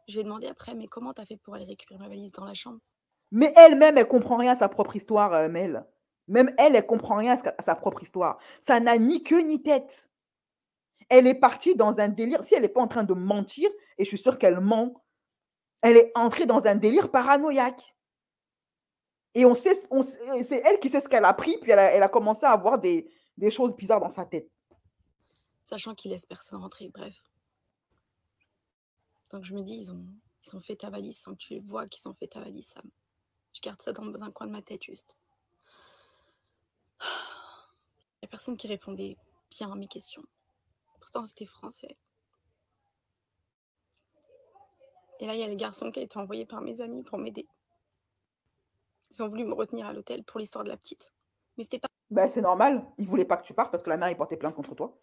Je lui ai demandé après, mais comment t'as fait pour aller récupérer ma valise dans la chambre? Mais elle-même, elle comprend rien à sa propre histoire, Mel. Même elle comprend rien à sa propre histoire. Ça n'a ni queue ni tête. Elle est partie dans un délire. Si elle n'est pas en train de mentir, et je suis sûre qu'elle ment, elle est entrée dans un délire paranoïaque. Et c'est elle qui sait ce qu'elle a pris, puis elle a commencé à avoir des choses bizarres dans sa tête. Sachant qu'il laisse personne rentrer, bref. Donc je me dis, ils ont fait ta valise sans que tu vois qu'ils ont fait ta valise, Sam. Je garde ça dans un coin de ma tête, juste. Il n'y a personne qui répondait bien à mes questions. Pourtant, c'était français. Et là, il y a les garçons qui ont été envoyés par mes amis pour m'aider. Ils ont voulu me retenir à l'hôtel pour l'histoire de la petite. Mais c'était pas... Ben, c'est normal. Ils ne voulaient pas que tu partes parce que la mère, il portait plainte contre toi.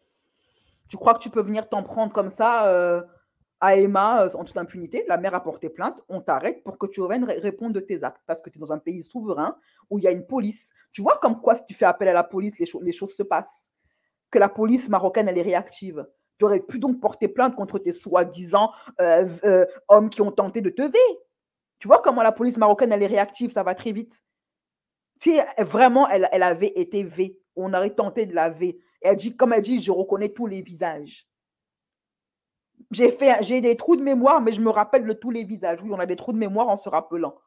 Tu crois que tu peux venir t'en prendre comme ça à Emma en toute impunité? La mère a porté plainte, on t'arrête pour que tu reviennes répondre de tes actes parce que tu es dans un pays souverain où il y a une police. Tu vois comme quoi si tu fais appel à la police, les choses se passent. Que la police marocaine, elle est réactive. Tu aurais pu donc porter plainte contre tes soi-disant hommes qui ont tenté de te veiller. Tu vois comment la police marocaine, elle est réactive, ça va très vite. Tu sais, vraiment, elle avait été vée. On aurait tenté de la veiller. Comme elle dit, je reconnais tous les visages. J'ai des trous de mémoire, mais je me rappelle de tous les visages. Oui, on a des trous de mémoire en se rappelant.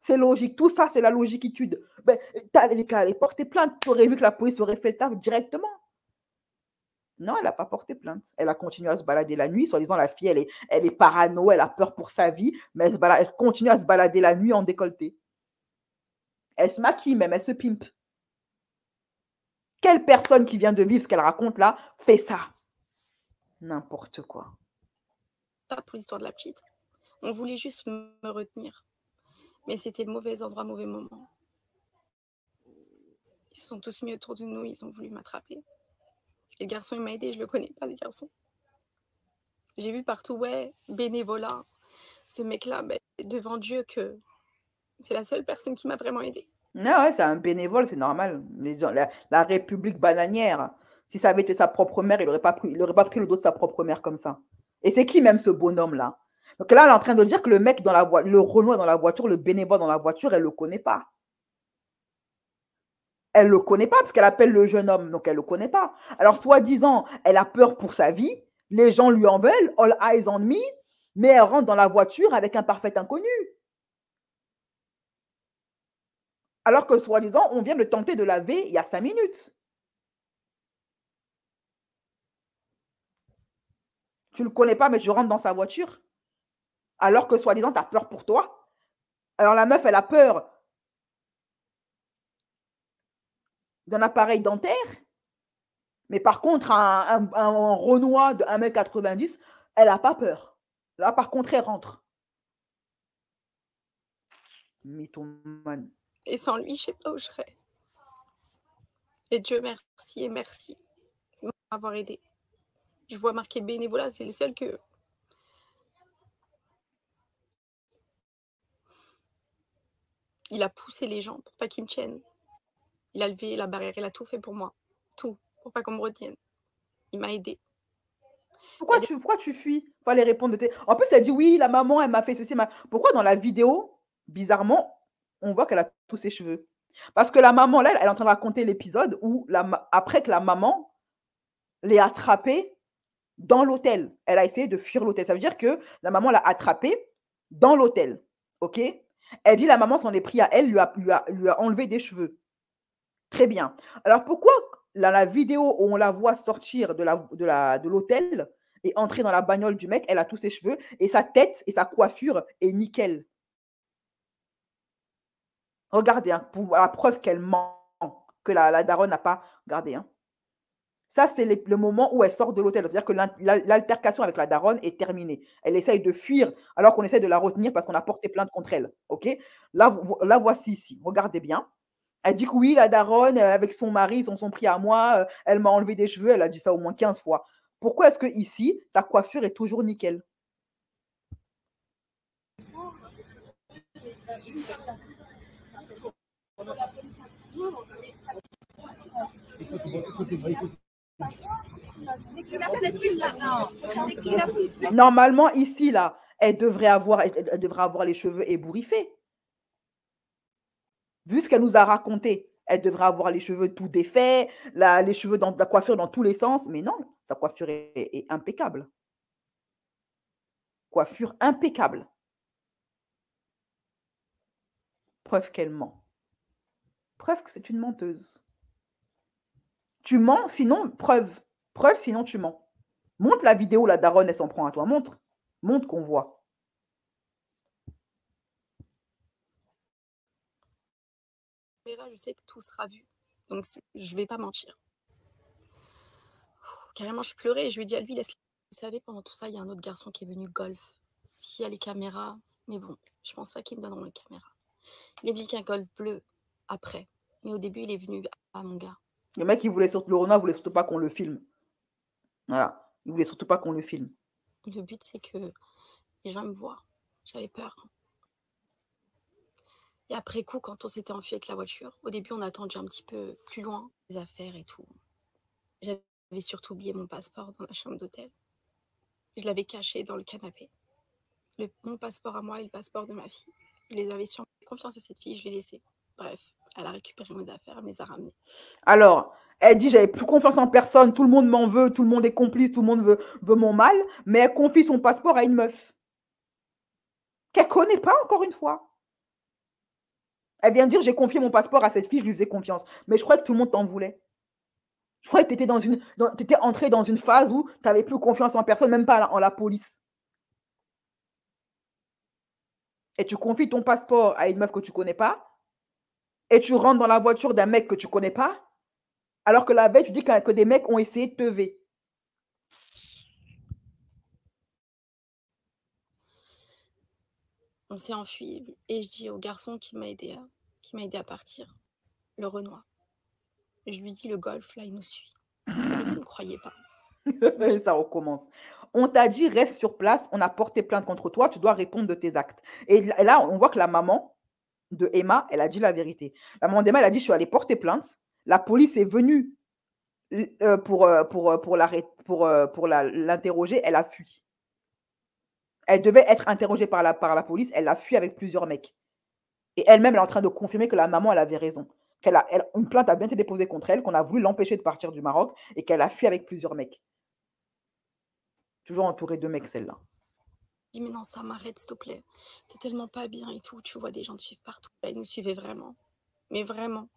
C'est logique. Tout ça, c'est la logiquitude. Ben, t'avais qu'à aller porter plainte. Tu aurais vu que la police aurait fait le taf directement. Non, elle n'a pas porté plainte. Elle a continué à se balader la nuit. Soi-disant, la fille, elle est parano, elle a peur pour sa vie, mais elle continue à se balader la nuit en décolleté. Elle se maquille même, elle se pimpe. Quelle personne qui vient de vivre ce qu'elle raconte là fait ça? N'importe quoi. Pas pour l'histoire de la petite. On voulait juste me retenir. Mais c'était le mauvais endroit, mauvais moment. Ils se sont tous mis autour de nous, ils ont voulu m'attraper. Et le garçon, il m'a aidé, je le connais pas, le garçon. J'ai vu partout, ouais, bénévolat. Ce mec-là, ben, devant Dieu, que c'est la seule personne qui m'a vraiment aidé. Non, ouais, c'est un bénévole, c'est normal. La République bananière. Si ça avait été sa propre mère, il n'aurait pas pris le dos de sa propre mère comme ça. Et c'est qui même ce bonhomme-là? Donc là, elle est en train de dire que le mec dans la voiture, le Renoir dans la voiture, le bénévole dans la voiture, elle ne le connaît pas. Elle ne le connaît pas parce qu'elle appelle le jeune homme, donc elle ne le connaît pas. Alors, soi-disant, elle a peur pour sa vie, les gens lui en veulent, all eyes on me, mais elle rentre dans la voiture avec un parfait inconnu. Alors que, soi-disant, on vient de tenter de la veiller il y a 5 minutes. Tu ne le connais pas, mais tu rentres dans sa voiture. Alors que, soi-disant, tu as peur pour toi. Alors, la meuf, elle a peur d'un appareil dentaire. Mais par contre, un Renoir de 1,90 m, elle n'a pas peur. Là, par contre, elle rentre. Mythomane. Et sans lui, je ne sais pas où je serais. Et Dieu merci et merci de m'avoir aidé. Je vois marqué bénévolat, c'est le seul que... Il a poussé les gens pour pas qu'ils me tiennent. Il a levé la barrière, il a tout fait pour moi. Tout, pour pas qu'on me retienne. Il m'a aidé. Pourquoi tu fuis? Il fallait répondre. En plus, elle dit oui, la maman, elle m'a fait ceci. Pourquoi dans la vidéo, bizarrement, on voit qu'elle a tous ses cheveux? Parce que la maman, là, elle est en train de raconter l'épisode où, après que la maman l'ait attrapée dans l'hôtel. Elle a essayé de fuir l'hôtel. Ça veut dire que la maman l'a attrapée dans l'hôtel. OK? Elle dit la maman s'en est pris à elle, lui a enlevé des cheveux. Très bien. Alors, pourquoi dans la vidéo où on la voit sortir de l'hôtel et entrer dans la bagnole du mec, elle a tous ses cheveux et sa tête et sa coiffure est nickel? Regardez, hein, pour la preuve qu'elle ment. que la daronne n'a pas gardé, hein. Ça, c'est le moment où elle sort de l'hôtel. C'est-à-dire que l'altercation avec la daronne est terminée. Elle essaye de fuir alors qu'on essaie de la retenir parce qu'on a porté plainte contre elle. OK? Là, la voici ici. Regardez bien. Elle dit que oui, la daronne, avec son mari, ils s'en sont pris à moi. Elle m'a enlevé des cheveux. Elle a dit ça au moins 15 fois. Pourquoi est-ce que ici, ta coiffure est toujours nickel? Normalement, ici, là, elle devrait avoir les cheveux ébouriffés. Vu ce qu'elle nous a raconté, elle devrait avoir les cheveux tout défaits, les cheveux dans la coiffure dans tous les sens. Mais non, sa coiffure est impeccable. Coiffure impeccable. Preuve qu'elle ment. Preuve que c'est une menteuse. Tu mens, sinon, preuve. Preuve, sinon tu mens. Montre la vidéo, la daronne, elle s'en prend à toi. Montre. Montre qu'on voit. Mais là, je sais que tout sera vu. Donc, je vais pas mentir. Carrément, je pleurais et je lui ai dit à lui, laisse. Vous savez, pendant tout ça, il y a un autre garçon qui est venu golf. S'il y a les caméras, mais bon, je pense pas qu'ils me donneront les caméras. Il est venu qu'un golf bleu après. Mais au début, il est venu à mon gars. Le mec, le Renoir voulait surtout pas qu'on le filme. Voilà. Il voulait surtout pas qu'on le filme. Le but, c'est que les gens me voient. J'avais peur. Et après coup, quand on s'était enfui avec la voiture, au début, on a attendu un petit peu plus loin, les affaires et tout. J'avais surtout oublié mon passeport dans la chambre d'hôtel. Je l'avais caché dans le canapé. Mon passeport à moi et le passeport de ma fille. Je les avais sur confiance à cette fille, je l'ai laissée. Bref, elle a récupéré mes affaires, elle me les a ramenées. Alors, elle dit, j'avais plus confiance en personne, tout le monde m'en veut, tout le monde est complice, tout le monde veut mon mal, mais elle confie son passeport à une meuf qu'elle connaît pas, encore une fois. Elle vient de dire, j'ai confié mon passeport à cette fille, je lui faisais confiance. Mais je crois que tout le monde t'en voulait. Je crois que tu étais entré dans une phase où tu n'avais plus confiance en personne, même pas en la police. Et tu confies ton passeport à une meuf que tu connais pas, et tu rentres dans la voiture d'un mec que tu connais pas, alors que la veille, tu dis que des mecs ont essayé de te veiller. On s'est enfui et je dis au garçon qui m'a aidé à partir, le Renoir. Je lui dis, le golf, là, il nous suit. Au début, il ne me croyait pas. Ça recommence. On t'a dit, reste sur place, on a porté plainte contre toi, tu dois répondre de tes actes. Et là, on voit que la maman de Emma, elle a dit la vérité. La maman d'Emma, elle a dit, je suis allée porter plainte. La police est venue pour l'interroger, elle a fui. Elle devait être interrogée par la police, elle a fui avec plusieurs mecs. Et elle-même, elle est en train de confirmer que la maman, elle avait raison. Une plainte a bien été déposée contre elle, qu'on a voulu l'empêcher de partir du Maroc et qu'elle a fui avec plusieurs mecs. Toujours entourée de mecs, celle-là. Je dis, mais non, ça m'arrête, s'il te plaît. T'es tellement pas bien et tout. Tu vois des gens te suivent partout. Là, ils nous suivaient vraiment. Mais vraiment.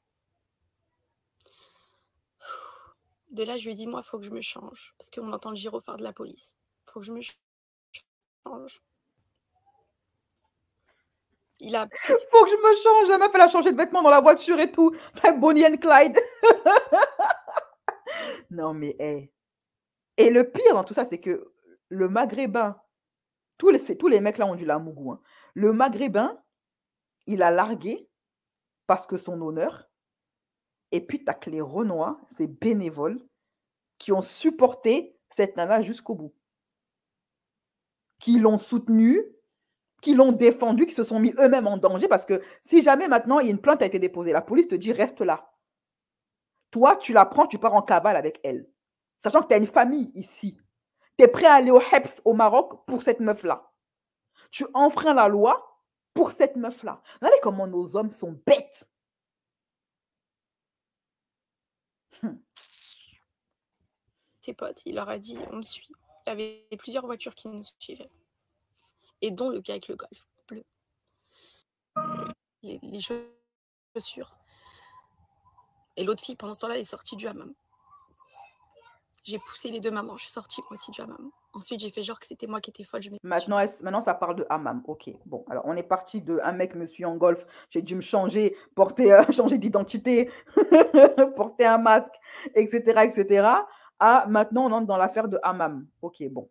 De là, je lui ai dit, moi, il faut que je me change. Parce qu'on entend le gyrophare de la police. Il faut que je me change. Il a... Faut que je me change. La meuf, elle a changé de vêtements dans la voiture et tout. Bonnie and Clyde. Non, mais hey. Et le pire dans tout ça, c'est que le Maghrébin, tous les mecs là ont du lamougou. Hein. Le Maghrébin, il a largué parce que son honneur. Et puis, tu as que les Renois, ces bénévoles, qui ont supporté cette nana jusqu'au bout. Qui l'ont soutenue, qui l'ont défendue, qui se sont mis eux-mêmes en danger. Parce que si jamais maintenant, il y a une plainte a été déposée, la police te dit, reste là. Toi, tu la prends, tu pars en cavale avec elle. Sachant que tu as une famille ici. Tu es prêt à aller au HEPS au Maroc pour cette meuf-là. Tu enfreins la loi pour cette meuf-là. Regardez comment nos hommes sont bêtes. Ses potes, il leur a dit, on me suit. Il y avait plusieurs voitures qui nous suivaient. Et dont le gars avec le golf bleu. Les chaussures. Et l'autre fille, pendant ce temps-là, elle est sortie du hammam. J'ai poussé les deux mamans, je suis sortie moi aussi du hammam. Ensuite, j'ai fait genre que c'était moi qui étais folle. Je Maintenant, ça parle de hammam. Ok, bon, alors on est parti de un mec me suit en golf, j'ai dû me changer, changer d'identité, porter un masque, etc., etc., à maintenant on entre dans l'affaire de hammam. Ok, bon.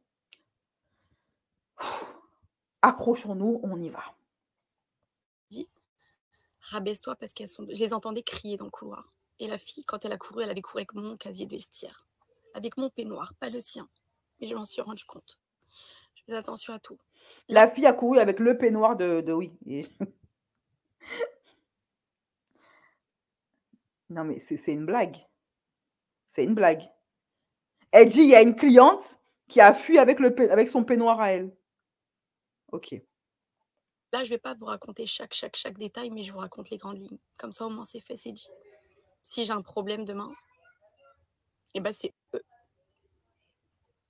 Accrochons-nous, on y va. dit, rabaisse-toi parce je les entendais crier dans le couloir. Et la fille, quand elle a couru, elle avait couru avec mon casier de vestiaire, avec mon peignoir, pas le sien. Mais je m'en suis rendu compte. Je fais attention à tout. La fille a couru avec le peignoir de oui. Non, mais c'est une blague. C'est une blague. Elle dit, il y a une cliente qui a fui avec son peignoir à elle. Ok. Là, je ne vais pas vous raconter chaque détail, mais je vous raconte les grandes lignes. Comme ça, au moins, c'est fait, c'est dit. Si j'ai un problème demain, eh ben, c'est eux.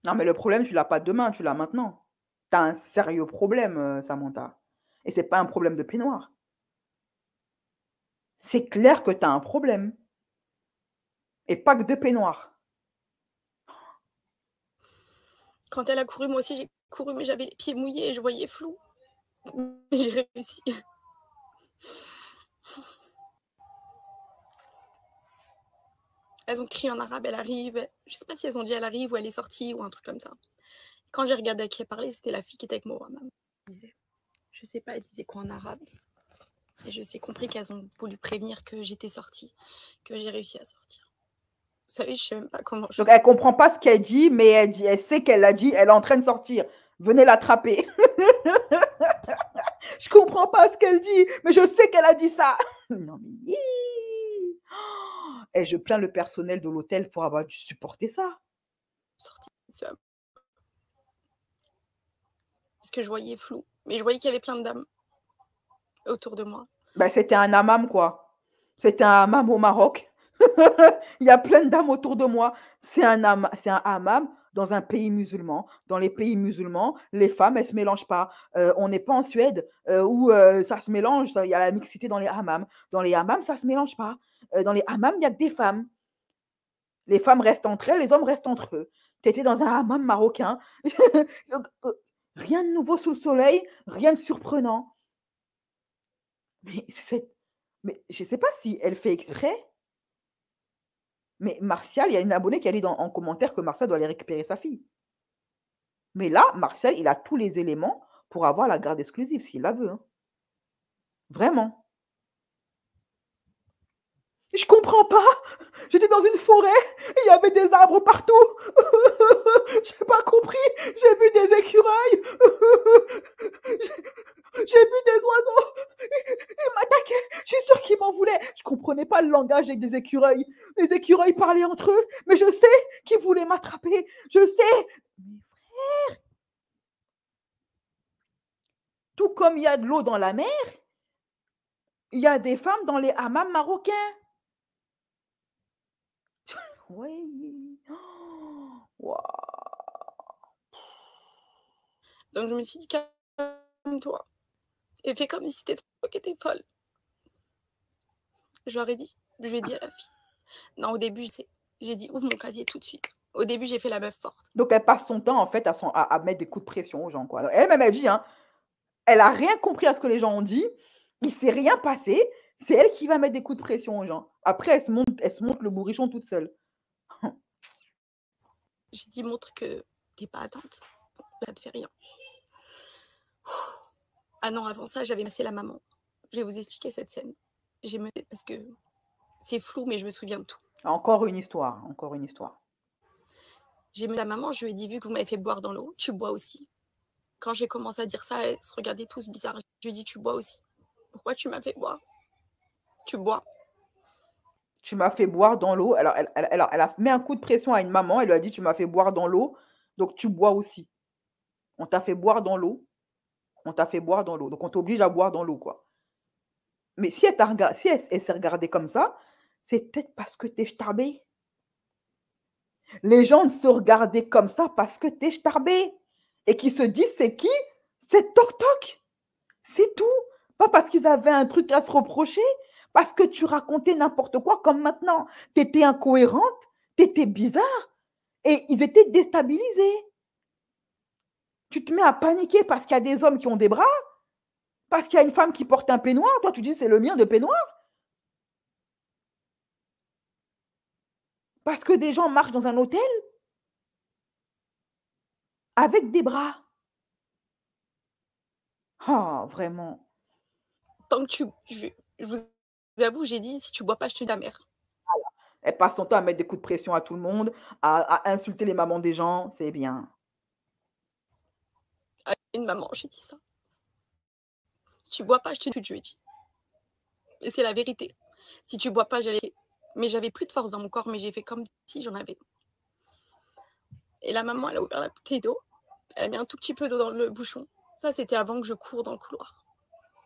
Non, mais le problème, tu ne l'as pas demain, tu l'as maintenant. Tu as un sérieux problème, Samantha. Et ce n'est pas un problème de peignoir. C'est clair que tu as un problème. Et pas que de peignoir. Quand elle a couru, moi aussi, j'ai couru, mais j'avais les pieds mouillés et je voyais flou. Mais j'ai réussi. Elles ont crié en arabe, elle arrive. Je ne sais pas si elles ont dit elle arrive ou elle est sortie ou un truc comme ça. Quand j'ai regardé à qui elle parlait, c'était la fille qui était avec moi. Maman disait, je sais pas, elle disait quoi en arabe. Et je sais compris qu'elles ont voulu prévenir que j'étais sortie, que j'ai réussi à sortir. Vous savez, je sais même pas comment. Donc elle comprend pas ce qu'elle dit, mais elle sait qu'elle l'a dit. Elle est en train de sortir. Venez l'attraper. Je comprends pas ce qu'elle dit, mais je sais qu'elle a dit ça. Non mais et je plains le personnel de l'hôtel pour avoir dû supporter ça. Sortie. Parce que je voyais flou, mais je voyais qu'il y avait plein de dames autour de moi. Ben, c'était un hammam, quoi. C'était un hammam au Maroc. Il y a plein de dames autour de moi. C'est un hammam dans un pays musulman. Dans les pays musulmans, les femmes, elles ne se mélangent pas. On n'est pas en Suède où ça se mélange. Il y a la mixité dans les hammams. Dans les hammams, ça ne se mélange pas. Dans les hammams, il n'y a que des femmes. Les femmes restent entre elles, les hommes restent entre eux. Tu étais dans un hammam marocain. Rien de nouveau sous le soleil, rien de surprenant. Mais je ne sais pas si elle fait exprès. Mais Martial, il y a une abonnée qui a dit en commentaire que Martial doit aller récupérer sa fille. Mais là, Martial, il a tous les éléments pour avoir la garde exclusive, s'il la veut. Hein. Vraiment. Je comprends pas. J'étais dans une forêt, il y avait des arbres partout. J'ai pas compris. J'ai vu des écureuils. J'ai vu des oiseaux. Ils m'attaquaient. Je suis sûre qu'ils m'en voulaient. Je comprenais pas le langage avec des écureuils. Les écureuils parlaient entre eux, mais je sais qu'ils voulaient m'attraper. Je sais. Mes frères. Tout comme il y a de l'eau dans la mer, il y a des femmes dans les hammams marocains. Oui. Wow. Donc je me suis dit, calme-toi. Et fais comme si c'était toi qui étais folle. Je leur ai dit, je lui ai dit à la fille. Non, au début, j'ai dit, ouvre mon casier tout de suite. Au début, j'ai fait la meuf forte. Donc elle passe son temps en fait à mettre des coups de pression aux gens. Quoi. Elle-même, elle dit, hein, elle n'a rien compris à ce que les gens ont dit. Il ne s'est rien passé. C'est elle qui va mettre des coups de pression aux gens. Après, elle se monte le bourrichon toute seule. J'ai dit, montre que t'es pas atteinte. Ça te fait rien. Ah non, avant ça, j'avais massé la maman. Je vais vous expliquer cette scène. Parce que c'est flou, mais je me souviens de tout. Encore une histoire. J'ai mis la maman, je lui ai dit, vu que vous m'avez fait boire dans l'eau, tu bois aussi. Quand j'ai commencé à dire ça, elles se regardaient tous bizarres. Je lui ai dit, tu bois aussi. Pourquoi tu m'as fait boire? Tu bois. Tu m'as fait boire dans l'eau. Alors, elle a mis un coup de pression à une maman. Elle lui a dit, tu m'as fait boire dans l'eau, donc tu bois aussi. On t'a fait boire dans l'eau. Donc, on t'oblige à boire dans l'eau, quoi. Mais si elle s'est regardée comme ça, c'est peut-être parce que t'es starbé. Les gens se regardaient comme ça parce que t'es starbé. Et qui se disent, c'est qui? C'est Toc Toc. C'est tout. Pas parce qu'ils avaient un truc à se reprocher. Parce que tu racontais n'importe quoi comme maintenant. Tu étais incohérente, tu étais bizarre. Et ils étaient déstabilisés. Tu te mets à paniquer parce qu'il y a des hommes qui ont des bras, parce qu'il y a une femme qui porte un peignoir. Toi, tu dis, c'est le mien de peignoir. Parce que des gens marchent dans un hôtel avec des bras. Ah, vraiment. Tant que je vous avoue, j'ai dit, si tu bois pas, je te ta mère. Elle passe son temps à mettre des coups de pression à tout le monde, à insulter les mamans des gens. C'est bien. À une maman, j'ai dit ça. Si tu bois pas, je te tue, je lui ai dit. Et c'est la vérité. Si tu bois pas, j'allais. Mais j'avais plus de force dans mon corps, mais j'ai fait comme si j'en avais. Et la maman, elle a ouvert la bouteille d'eau. Elle a mis un tout petit peu d'eau dans le bouchon. Ça, c'était avant que je cours dans le couloir.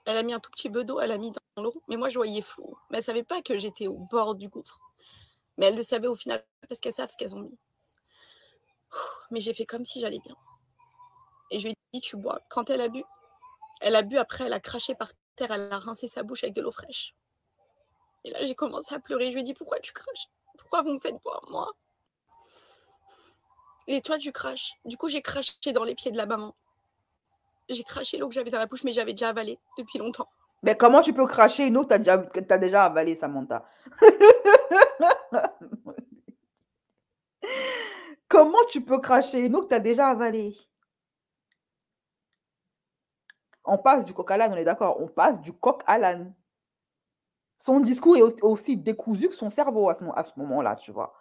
Elle a mis un tout petit peu d'eau, elle a mis dans l'eau. Mais moi, je voyais flou. Mais elle savait pas que j'étais au bord du gouffre. Mais elle le savait au final parce qu'elles savent ce qu'elles ont mis. Mais j'ai fait comme si j'allais bien. Et je lui ai dit, tu bois. Quand elle a bu, après, elle a craché par terre, elle a rincé sa bouche avec de l'eau fraîche. Et là, j'ai commencé à pleurer. Je lui ai dit, pourquoi tu craches? Pourquoi vous me faites boire, moi? Et toi, tu craches. Du coup, j'ai craché dans les pieds de la maman. J'ai craché l'eau que j'avais dans la bouche, mais j'avais déjà avalé depuis longtemps. Mais comment tu peux cracher une eau que tu as déjà avalé, Samantha? Comment tu peux cracher une eau que tu as déjà avalée? On passe du coq à l'âne, on est d'accord? On passe du coq à l'âne. Son discours est aussi décousu que son cerveau à ce moment-là, tu vois.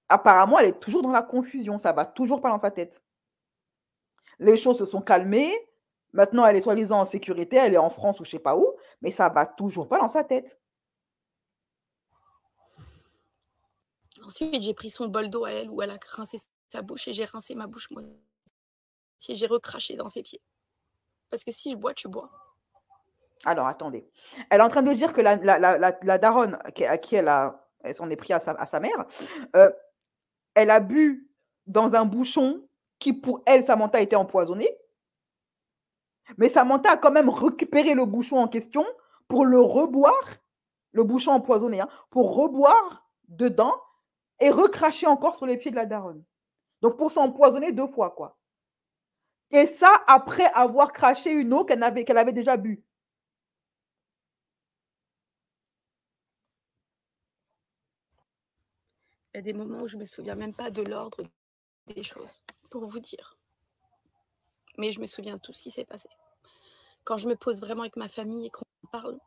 Apparemment, elle est toujours dans la confusion, ça va toujours pas dans sa tête. Les choses se sont calmées. Maintenant, elle est soi-disant en sécurité, elle est en France ou je sais pas où, mais ça va toujours pas dans sa tête. Ensuite, j'ai pris son bol d'eau à elle où elle a rincé sa bouche et j'ai rincé ma bouche moi aussi. J'ai recraché dans ses pieds. Parce que si je bois, tu bois. Alors, attendez. Elle est en train de dire que la daronne à qui elle s'en est pris à sa mère, elle a bu dans un bouchon qui, pour elle, Samantha, était empoisonné. Mais Samantha a quand même récupéré le bouchon en question pour le reboire, le bouchon empoisonné, hein, pour reboire dedans et recracher encore sur les pieds de la daronne. Donc, pour s'empoisonner 2 fois, quoi. Et ça, après avoir craché une eau qu'elle avait déjà bu. Il y a des moments où je me souviens même pas de l'ordre des choses, pour vous dire. Mais je me souviens de tout ce qui s'est passé. Quand je me pose vraiment avec ma famille et qu'on parle,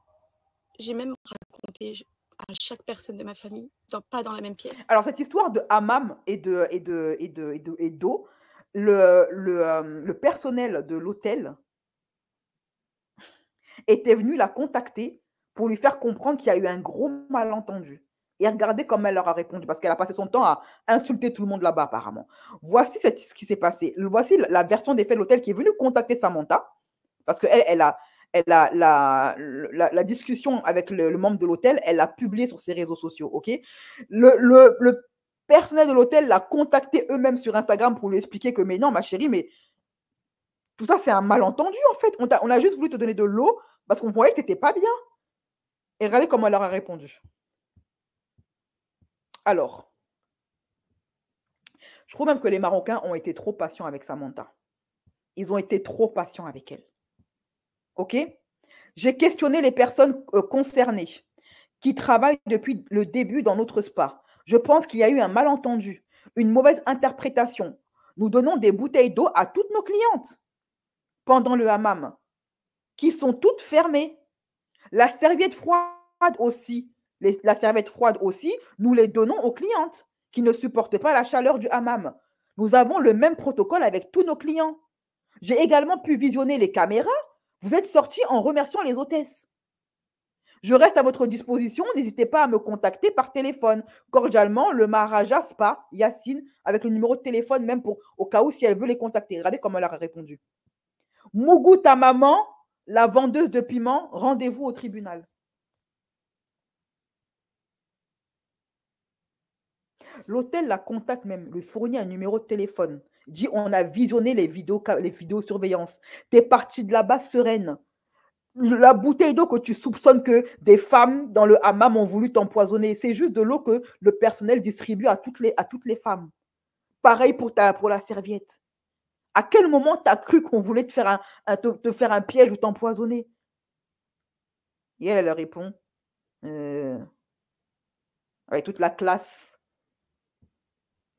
j'ai même raconté à chaque personne de ma famille, pas dans la même pièce. Alors, cette histoire de hammam et d'eau, le personnel de l'hôtel était venu la contacter pour lui faire comprendre qu'il y a eu un gros malentendu. Et regardez comment elle leur a répondu, parce qu'elle a passé son temps à insulter tout le monde là-bas, apparemment. Voici ce qui s'est passé. Voici la version des faits de l'hôtel qui est venue contacter Samantha, parce qu'elle elle a la discussion avec le membre de l'hôtel, elle l'a publié sur ses réseaux sociaux, ok? Le personnel de l'hôtel l'a contacté eux-mêmes sur Instagram pour lui expliquer que, mais non, ma chérie, mais tout ça, c'est un malentendu, en fait. On a juste voulu te donner de l'eau parce qu'on voyait que tu n'étais pas bien. Et regardez comment elle leur a répondu. Alors, je trouve même que les Marocains ont été trop patients avec Samantha. Ils ont été trop patients avec elle. OK? J'ai questionné les personnes concernées qui travaillent depuis le début dans notre spa. Je pense qu'il y a eu un malentendu, une mauvaise interprétation. Nous donnons des bouteilles d'eau à toutes nos clientes pendant le hammam, qui sont toutes fermées. La serviette froide aussi, la serviette froide aussi, nous les donnons aux clientes qui ne supportent pas la chaleur du hammam. Nous avons le même protocole avec tous nos clients. J'ai également pu visionner les caméras. Vous êtes sortis en remerciant les hôtesses. Je reste à votre disposition. N'hésitez pas à me contacter par téléphone. Cordialement, le Maharaja Spa, Yacine, avec le numéro de téléphone, même au cas où si elle veut les contacter. Regardez comment elle a répondu. Mougou, ta maman, la vendeuse de piment, rendez-vous au tribunal. L'hôtel la contacte même, lui fournit un numéro de téléphone. Dit on a visionné les vidéos surveillance. T'es partie de là-bas sereine. La bouteille d'eau que tu soupçonnes que des femmes dans le hammam ont voulu t'empoisonner, c'est juste de l'eau que le personnel distribue à toutes les femmes. Pareil pour la serviette. À quel moment tu as cru qu'on voulait te faire un piège ou t'empoisonner? Et elle répond, avec toute la classe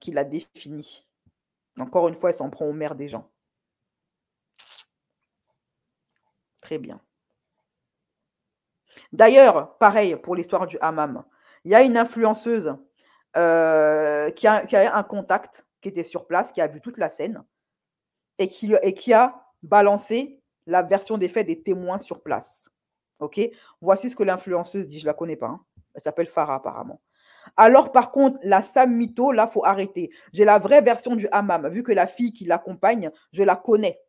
qui l'a définie. Encore une fois, elle s'en prend aux mères des gens. Très bien. D'ailleurs, pareil pour l'histoire du hammam. Il y a une influenceuse qui a un contact, qui était sur place, qui a vu toute la scène et qui a balancé la version des faits des témoins sur place. Ok? Voici ce que l'influenceuse dit. Je la connais pas, hein. Elle s'appelle Farah apparemment. Alors, par contre, la Sam Mytho, là, faut arrêter. J'ai la vraie version du hammam. Vu que la fille qui l'accompagne, je la connais.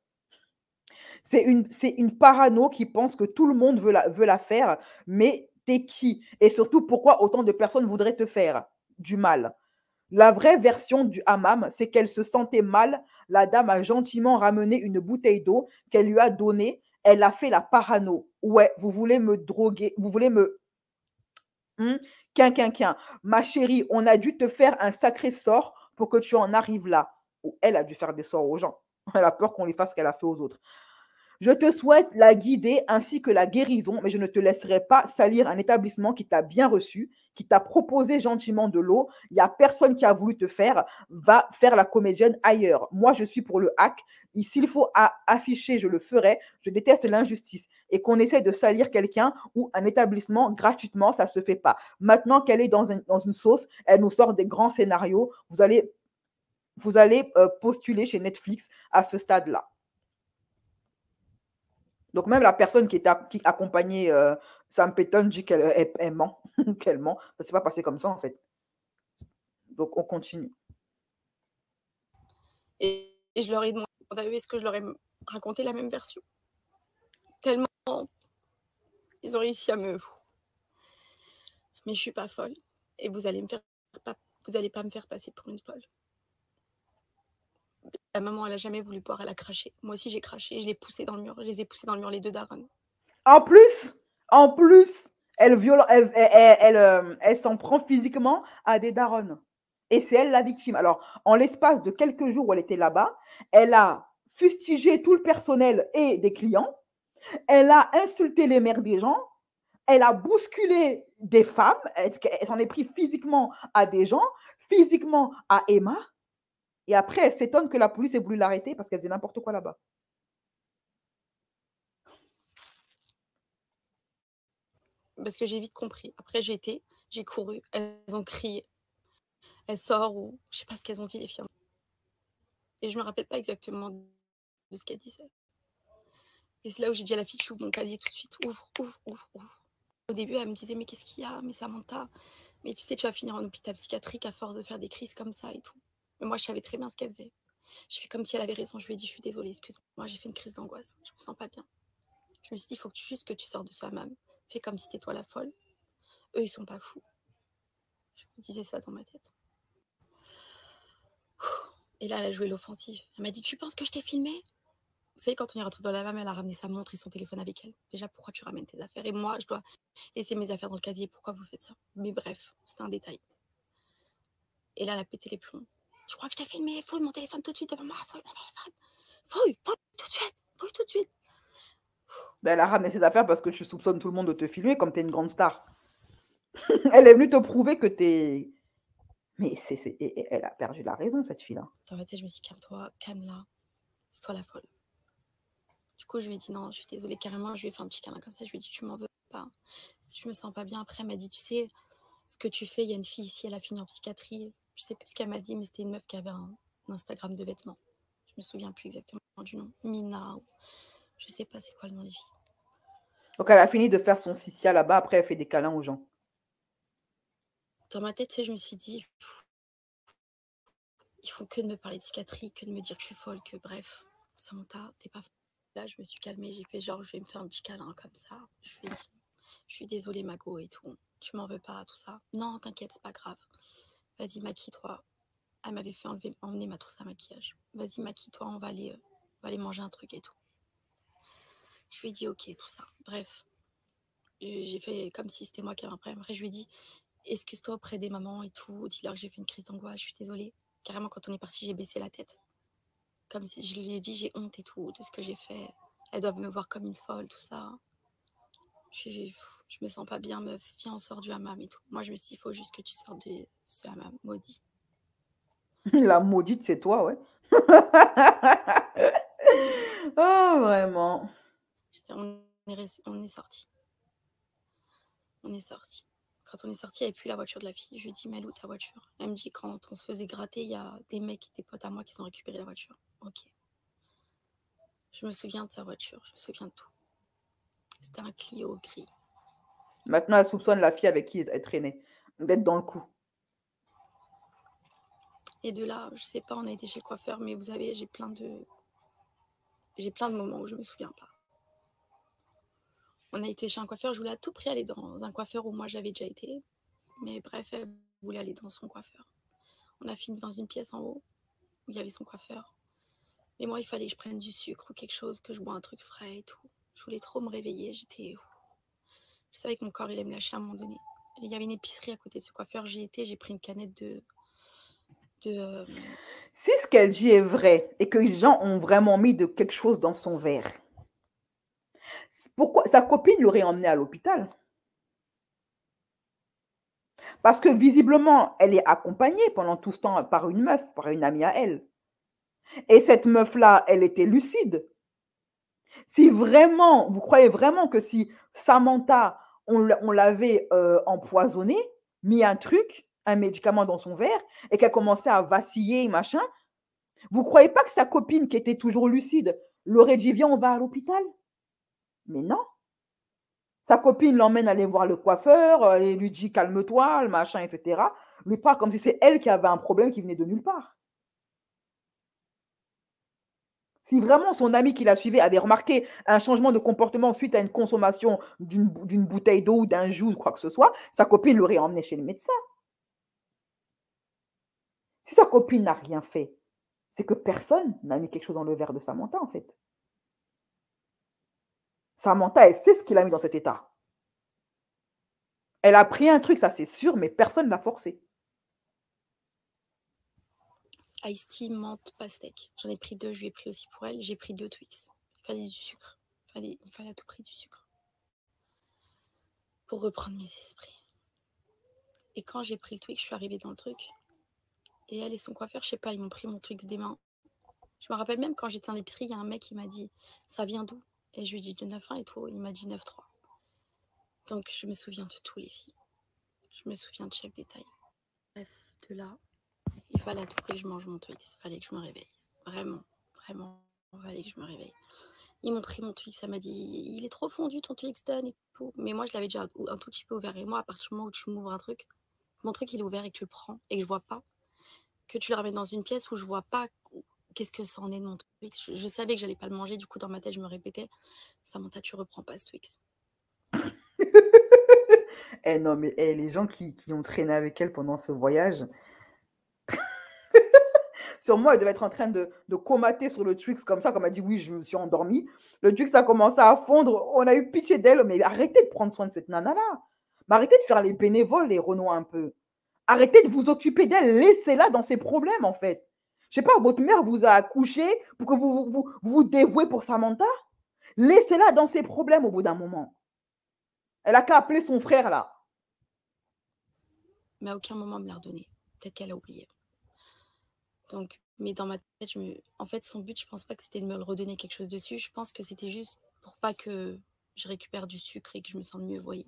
C'est une parano qui pense que tout le monde veut la faire, mais t'es qui? Et surtout, pourquoi autant de personnes voudraient te faire du mal? La vraie version du hammam, c'est qu'elle se sentait mal. La dame a gentiment ramené une bouteille d'eau qu'elle lui a donnée. Elle a fait la parano. Ouais, vous voulez me droguer, vous voulez me... Quin. Ma chérie, on a dû te faire un sacré sort pour que tu en arrives là. Ou elle a dû faire des sorts aux gens. Elle a peur qu'on lui fasse ce qu'elle a fait aux autres. Je te souhaite la guider ainsi que la guérison, mais je ne te laisserai pas salir un établissement qui t'a bien reçu, qui t'a proposé gentiment de l'eau. Il n'y a personne qui a voulu te faire. Va faire la comédienne ailleurs. Moi, je suis pour le hack. S'il faut afficher, je le ferai. Je déteste l'injustice. Et qu'on essaie de salir quelqu'un ou un établissement gratuitement, ça ne se fait pas. Maintenant qu'elle est dans une sauce, elle nous sort des grands scénarios. Vous allez postuler chez Netflix à ce stade-là. Donc, même la personne qui accompagnait Sam Payton dit qu'elle ment. Qu'elle ment. Ça ne s'est pas passé comme ça, en fait. Donc, on continue. Et je leur ai demandé, est-ce que je leur ai raconté la même version? Tellement ils ont réussi à me... Mais je ne suis pas folle. Et vous allez pas me faire passer pour une folle. La maman, elle n'a jamais voulu boire, elle a craché. Moi aussi, j'ai craché. Je l'ai poussé dans le mur. Je les ai poussés dans le mur, les deux darons. En plus, elle s'en prend physiquement à des darons. Et c'est elle la victime. Alors, en l'espace de quelques jours où elle était là-bas, elle a fustigé tout le personnel et des clients. Elle a insulté les mères des gens. Elle a bousculé des femmes. Elle s'en est pris physiquement à des gens, physiquement à Emma. Et après, elle s'étonne que la police ait voulu l'arrêter parce qu'elle faisait n'importe quoi là-bas. Parce que j'ai vite compris. Après, j'ai couru. Elles ont crié. Elle sort ou je sais pas ce qu'elles ont dit, les filles. Et je me rappelle pas exactement de ce qu'elles disaient. Et c'est là où j'ai dit à la fille, tu ouvres mon casier tout de suite. Ouvre. Au début, elle me disait, mais qu'est-ce qu'il y a? Mais Samantha, mais tu sais, tu vas finir en hôpital psychiatrique à force de faire des crises comme ça et tout. Mais moi, je savais très bien ce qu'elle faisait. Je fais comme si elle avait raison. Je lui ai dit, je suis désolée, excuse-moi, j'ai fait une crise d'angoisse. Je me sens pas bien. Je me suis dit, il faut juste que tu sors de ça, même. Fais comme si c'était toi la folle. Eux, ils sont pas fous. Je me disais ça dans ma tête. Et là, elle a joué l'offensive. Elle m'a dit, tu penses que je t'ai filmé? Vous savez, quand on est rentré dans la VAM, elle a ramené sa montre et son téléphone avec elle. Déjà, pourquoi tu ramènes tes affaires? Et moi, je dois laisser mes affaires dans le casier. Pourquoi vous faites ça? Mais bref, c'était un détail. Et là, elle a pété les plombs. Je crois que je t'ai filmé. Fouille mon téléphone tout de suite devant moi. Fouille mon téléphone. Fouille tout de suite. Fouille tout de suite. Ben, elle a ramené ses affaires parce que tu soupçonnes tout le monde de te filmer comme tu es une grande star. Elle est venue te prouver que tu es... Mais elle a perdu la raison, cette fille-là. Dans ma tête, je me suis dit, calme-toi, calme-la. C'est toi la folle. Du coup, je lui ai dit, non, je suis désolée, carrément. Je lui ai fait un petit câlin comme ça. Je lui ai dit, tu m'en veux pas. Si je me sens pas bien, après, elle m'a dit, tu sais, ce que tu fais, il y a une fille ici, elle a fini en psychiatrie. Je sais plus ce qu'elle m'a dit, mais c'était une meuf qui avait un Instagram de vêtements. Je me souviens plus exactement du nom. Mina, ou... je sais pas c'est quoi le nom des filles. Donc, elle a fini de faire son sissia là-bas. Après, elle fait des câlins aux gens. Dans ma tête, tu sais, je me suis dit, ils font que de me parler de psychiatrie, que de me dire que je suis folle, que bref, Samantha, t'es pas folle. Là, je me suis calmée, j'ai fait genre, je vais me faire un petit câlin comme ça. Je lui ai dit, je suis désolée, Mago et tout. Tu m'en veux pas, tout ça. Non, t'inquiète, c'est pas grave. Vas-y, maquille-toi. Elle m'avait fait emmener ma trousse à maquillage. Vas-y, maquille-toi, on va aller manger un truc et tout. Je Je lui ai dit ok, tout ça. Bref, j'ai fait comme si c'était moi qui avais un problème. Après, je lui ai dit excuse-toi auprès des mamans et tout. Dis-leur que j'ai fait une crise d'angoisse, je suis désolée. Carrément, quand on est parti, j'ai baissé la tête. Comme si je lui ai dit j'ai honte et tout de ce que j'ai fait. Elles doivent me voir comme une folle, tout ça. Je me sens pas bien, meuf. Viens, on sort du hammam et tout. Moi, je me suis dit, il faut juste que tu sortes de ce hammam maudit. La maudite, c'est toi, ouais. Ah, vraiment. On est sorti. On est sorti. Quand on est sorti, il n'y avait plus la voiture de la fille. Je lui ai dit, mais elle est où ta voiture? Elle me dit, quand on se faisait gratter, il y a des mecs, des potes à moi qui ont récupéré la voiture. Ok. Je me souviens de sa voiture, je me souviens de tout. C'était un Clio gris. Maintenant, elle soupçonne la fille avec qui elle traînait d'être dans le coup. Et de là, je sais pas, on a été chez le coiffeur, mais vous savez, j'ai plein de moments où je me souviens pas. On a été chez un coiffeur, je voulais à tout prix aller dans un coiffeur où moi j'avais déjà été. Mais bref, elle voulait aller dans son coiffeur. On a fini dans une pièce en haut où il y avait son coiffeur. Mais moi, il fallait que je prenne du sucre ou quelque chose, que je bois un truc frais et tout. Je voulais trop me réveiller, je savais que mon corps, il allait me lâcher à un moment donné. Il y avait une épicerie à côté de ce coiffeur, j'y étais, j'ai pris une canette de Si ce qu'elle dit est vrai et que les gens ont vraiment mis de quelque chose dans son verre, pourquoi sa copine l'aurait emmenée à l'hôpital? Parce que visiblement, elle est accompagnée pendant tout ce temps par une meuf, par une amie à elle. Et cette meuf-là, elle était lucide. Si vraiment, vous croyez vraiment que si Samantha, on l'avait empoisonnée, mis un truc, un médicament dans son verre, et qu'elle commençait à vaciller, machin, vous croyez pas que sa copine, qui était toujours lucide, l'aurait dit, viens, on va à l'hôpital? Mais non. Sa copine l'emmène aller voir le coiffeur, elle lui dit, calme-toi, le machin, etc. Lui parle comme si c'est elle qui avait un problème qui venait de nulle part. Si vraiment son ami qui la suivait avait remarqué un changement de comportement suite à une consommation d'une bouteille d'eau ou d'un jus ou quoi que ce soit, sa copine l'aurait emmené chez le médecin. Si sa copine n'a rien fait, c'est que personne n'a mis quelque chose dans le verre de Samantha, en fait. Samantha, elle sait ce qu'il a mis dans cet état. Elle a pris un truc, ça c'est sûr, mais personne ne l'a forcé. Ice tea, menthe, pastèque. J'en ai pris 2, je lui ai pris aussi pour elle. J'ai pris 2 Twix. Il fallait du sucre. Il fallait à tout prix du sucre. Pour reprendre mes esprits. Et quand j'ai pris le Twix, je suis arrivée dans le truc. Et elle et son coiffeur, je sais pas, ils m'ont pris mon Twix des mains. Je me rappelle même quand j'étais en épicerie, il y a un mec qui m'a dit « Ça vient d'où ?» Et je lui ai dit « De 9,1 et tout ». Il m'a dit 9,3. Donc je me souviens de tous les filles. Je me souviens de chaque détail. Bref, de là, il fallait à tout prix que je mange mon Twix. Il fallait que je me réveille. Vraiment, vraiment, il fallait que je me réveille. Ils m'ont pris mon Twix, ça m'a dit « Il est trop fondu ton Twix, Don et tout ». Mais moi, je l'avais déjà un tout petit peu ouvert. Et moi, à partir du moment où tu m'ouvres un truc, mon truc, il est ouvert et que tu le prends et que je vois pas, que tu le ramènes dans une pièce où je vois pas qu'est-ce que ça en est de mon Twix. Je savais que j'allais pas le manger, du coup, dans ma tête, je me répétais « Samantha, tu reprends pas ce Twix ». Eh non, mais les gens qui ont traîné avec elle pendant ce voyage, sur moi, elle devait être en train de comater sur le Twix comme ça, comme elle dit, oui, je me suis endormie. Le Twix a commencé à fondre, on a eu pitié d'elle, mais arrêtez de prendre soin de cette nana-là. Mais arrêtez de faire les bénévoles, les Renois un peu. Arrêtez de vous occuper d'elle, laissez-la dans ses problèmes, en fait. Je sais pas, votre mère vous a accouché pour que vous dévouez pour Samantha. Laissez-la dans ses problèmes au bout d'un moment. Elle a qu'à appeler son frère, là. Mais à aucun moment, elle me l'a redonné. Peut-être qu'elle a oublié. Donc, mais dans ma tête, en fait, son but, je pense pas que c'était de me le redonner quelque chose dessus. Je pense que c'était juste pour pas que je récupère du sucre et que je me sente mieux, vous voyez.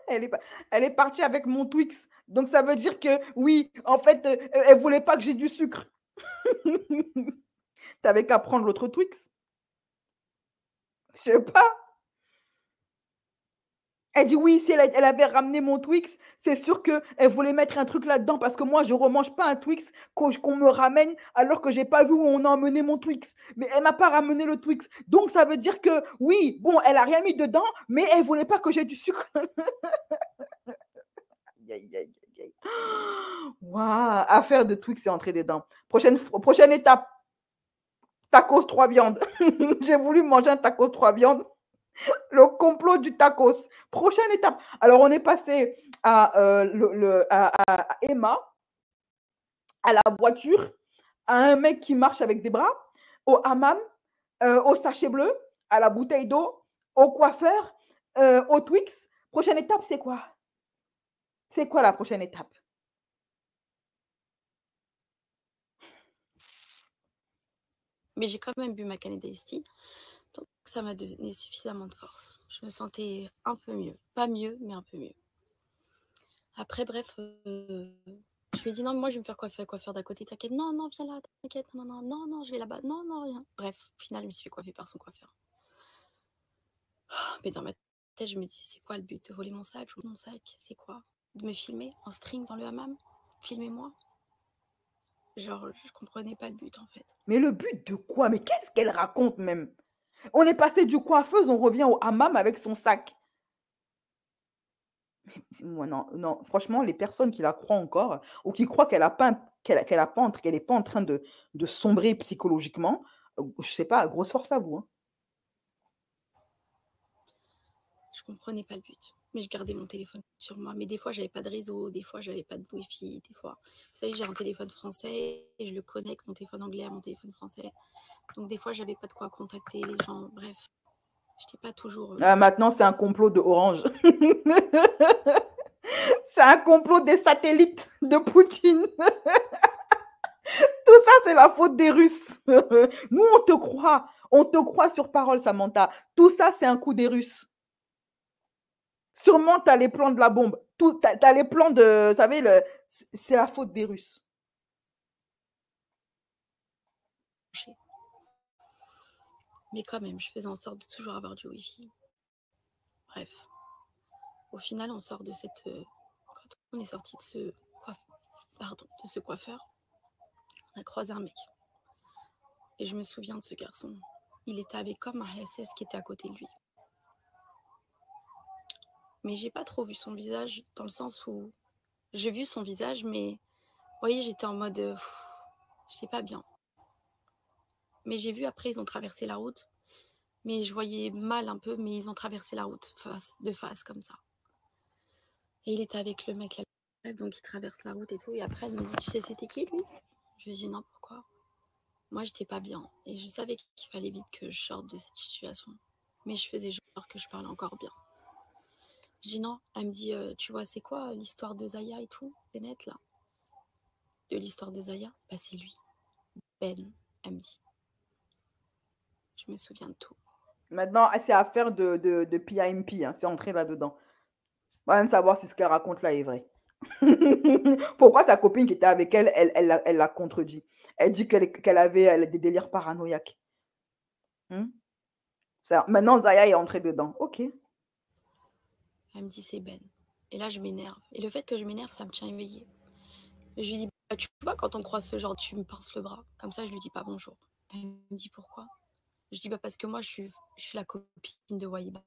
Elle est partie avec mon Twix. Donc, ça veut dire que, oui, en fait, elle voulait pas que j'ai du sucre. T'avais qu'à prendre l'autre Twix. Je sais pas. Elle dit oui, si elle avait ramené mon Twix, c'est sûr qu'elle voulait mettre un truc là-dedans parce que moi, je ne remange pas un Twix qu'on me ramène alors que je n'ai pas vu où on a emmené mon Twix. Mais elle ne m'a pas ramené le Twix. Donc, ça veut dire que oui, bon, elle n'a rien mis dedans, mais elle ne voulait pas que j'ai du sucre. Waouh, affaire de Twix est entrée dedans. Prochaine étape. Tacos 3 viandes. J'ai voulu manger un tacos 3 viandes. Le complot du tacos. Prochaine étape. Alors, on est passé à Emma, à la voiture, à un mec qui marche avec des bras, au hammam, au sachet bleu, à la bouteille d'eau, au coiffeur, au Twix. Prochaine étape, c'est quoi? C'est quoi la prochaine étape? Mais j'ai quand même bu ma canette d'Ice Tea, donc ça m'a donné suffisamment de force. Je me sentais un peu mieux. Pas mieux, mais un peu mieux. Après, bref, je lui ai dit non, moi je vais me faire coiffeur d'à côté, t'inquiète. Non, non, viens là, t'inquiète. Non, non, non, non, je vais là-bas. Non, non, rien. Bref, au final, je me suis fait coiffer par son coiffeur. Mais dans ma tête, je me dis, c'est quoi le but? De voler mon sac? Mon sac, c'est quoi? De me filmer en string dans le hammam? Filmez-moi. Genre, je comprenais pas le but en fait. Mais le but de quoi? Mais qu'est-ce qu'elle raconte même? On est passé du coiffeuse, on revient au hammam avec son sac. Moi, non, non, franchement, les personnes qui la croient encore ou qui croient qu'elle n'est pas en train de sombrer psychologiquement, je sais pas, grosse force à vous. Hein. Je comprenais pas le but. Mais je gardais mon téléphone sur moi. Mais des fois, j'avais pas de réseau, des fois, j'avais pas de Wi-Fi, des fois. Vous savez, j'ai un téléphone français et je le connecte, mon téléphone anglais à mon téléphone français. Donc, des fois, j'avais pas de quoi contacter les gens. Bref, j'étais pas toujours. Maintenant, c'est un complot de Orange. C'est un complot des satellites de Poutine. Tout ça, c'est la faute des Russes. Nous, on te croit. On te croit sur parole, Samantha. Tout ça, c'est un coup des Russes. Sûrement, tu as les plans de la bombe. Tu as les plans de... Vous savez, c'est la faute des Russes. Mais quand même, je faisais en sorte de toujours avoir du Wi-Fi. Bref. Au final, on sort de cette... Quand on est sorti de ce coiffeur, on a croisé un mec. Et je me souviens de ce garçon. Il était avec comme un SS qui était à côté de lui. Mais j'ai pas trop vu son visage, dans le sens où j'ai vu son visage, mais vous voyez, j'étais en mode je sais pas bien. Mais j'ai vu après, ils ont traversé la route, mais je voyais mal un peu, mais ils ont traversé la route de face comme ça. Et il était avec le mec là, donc il traverse la route et tout. Et après, elle me dit, tu sais, c'était qui lui? Je lui dis non, pourquoi? Moi, j'étais pas bien et je savais qu'il fallait vite que je sorte de cette situation. Mais je faisais genre que je parlais encore bien. Je dis non. Elle me dit, tu vois, c'est quoi l'histoire de Zaya et tout? C'est net là. De l'histoire de Zaya? Bah, c'est lui. Ben, elle me dit. Je me souviens de tout. Maintenant, c'est affaire de PIMP. Hein, c'est entré là-dedans. On va même savoir si ce qu'elle raconte là est vrai. Pourquoi sa copine qui était avec elle, elle l'a contredit. Elle dit qu'elle avait des délires paranoïaques. Maintenant, Zaya est entrée dedans. Ok. Elle me dit c'est Ben. Et là, je m'énerve. Et le fait que je m'énerve, ça me tient éveillée. Et je lui dis, bah, tu vois, quand on croise ce genre, tu me pinces le bras. Comme ça, je lui dis pas bonjour. Elle me dit pourquoi? Je dis bah parce que moi, je suis la copine de Waiba,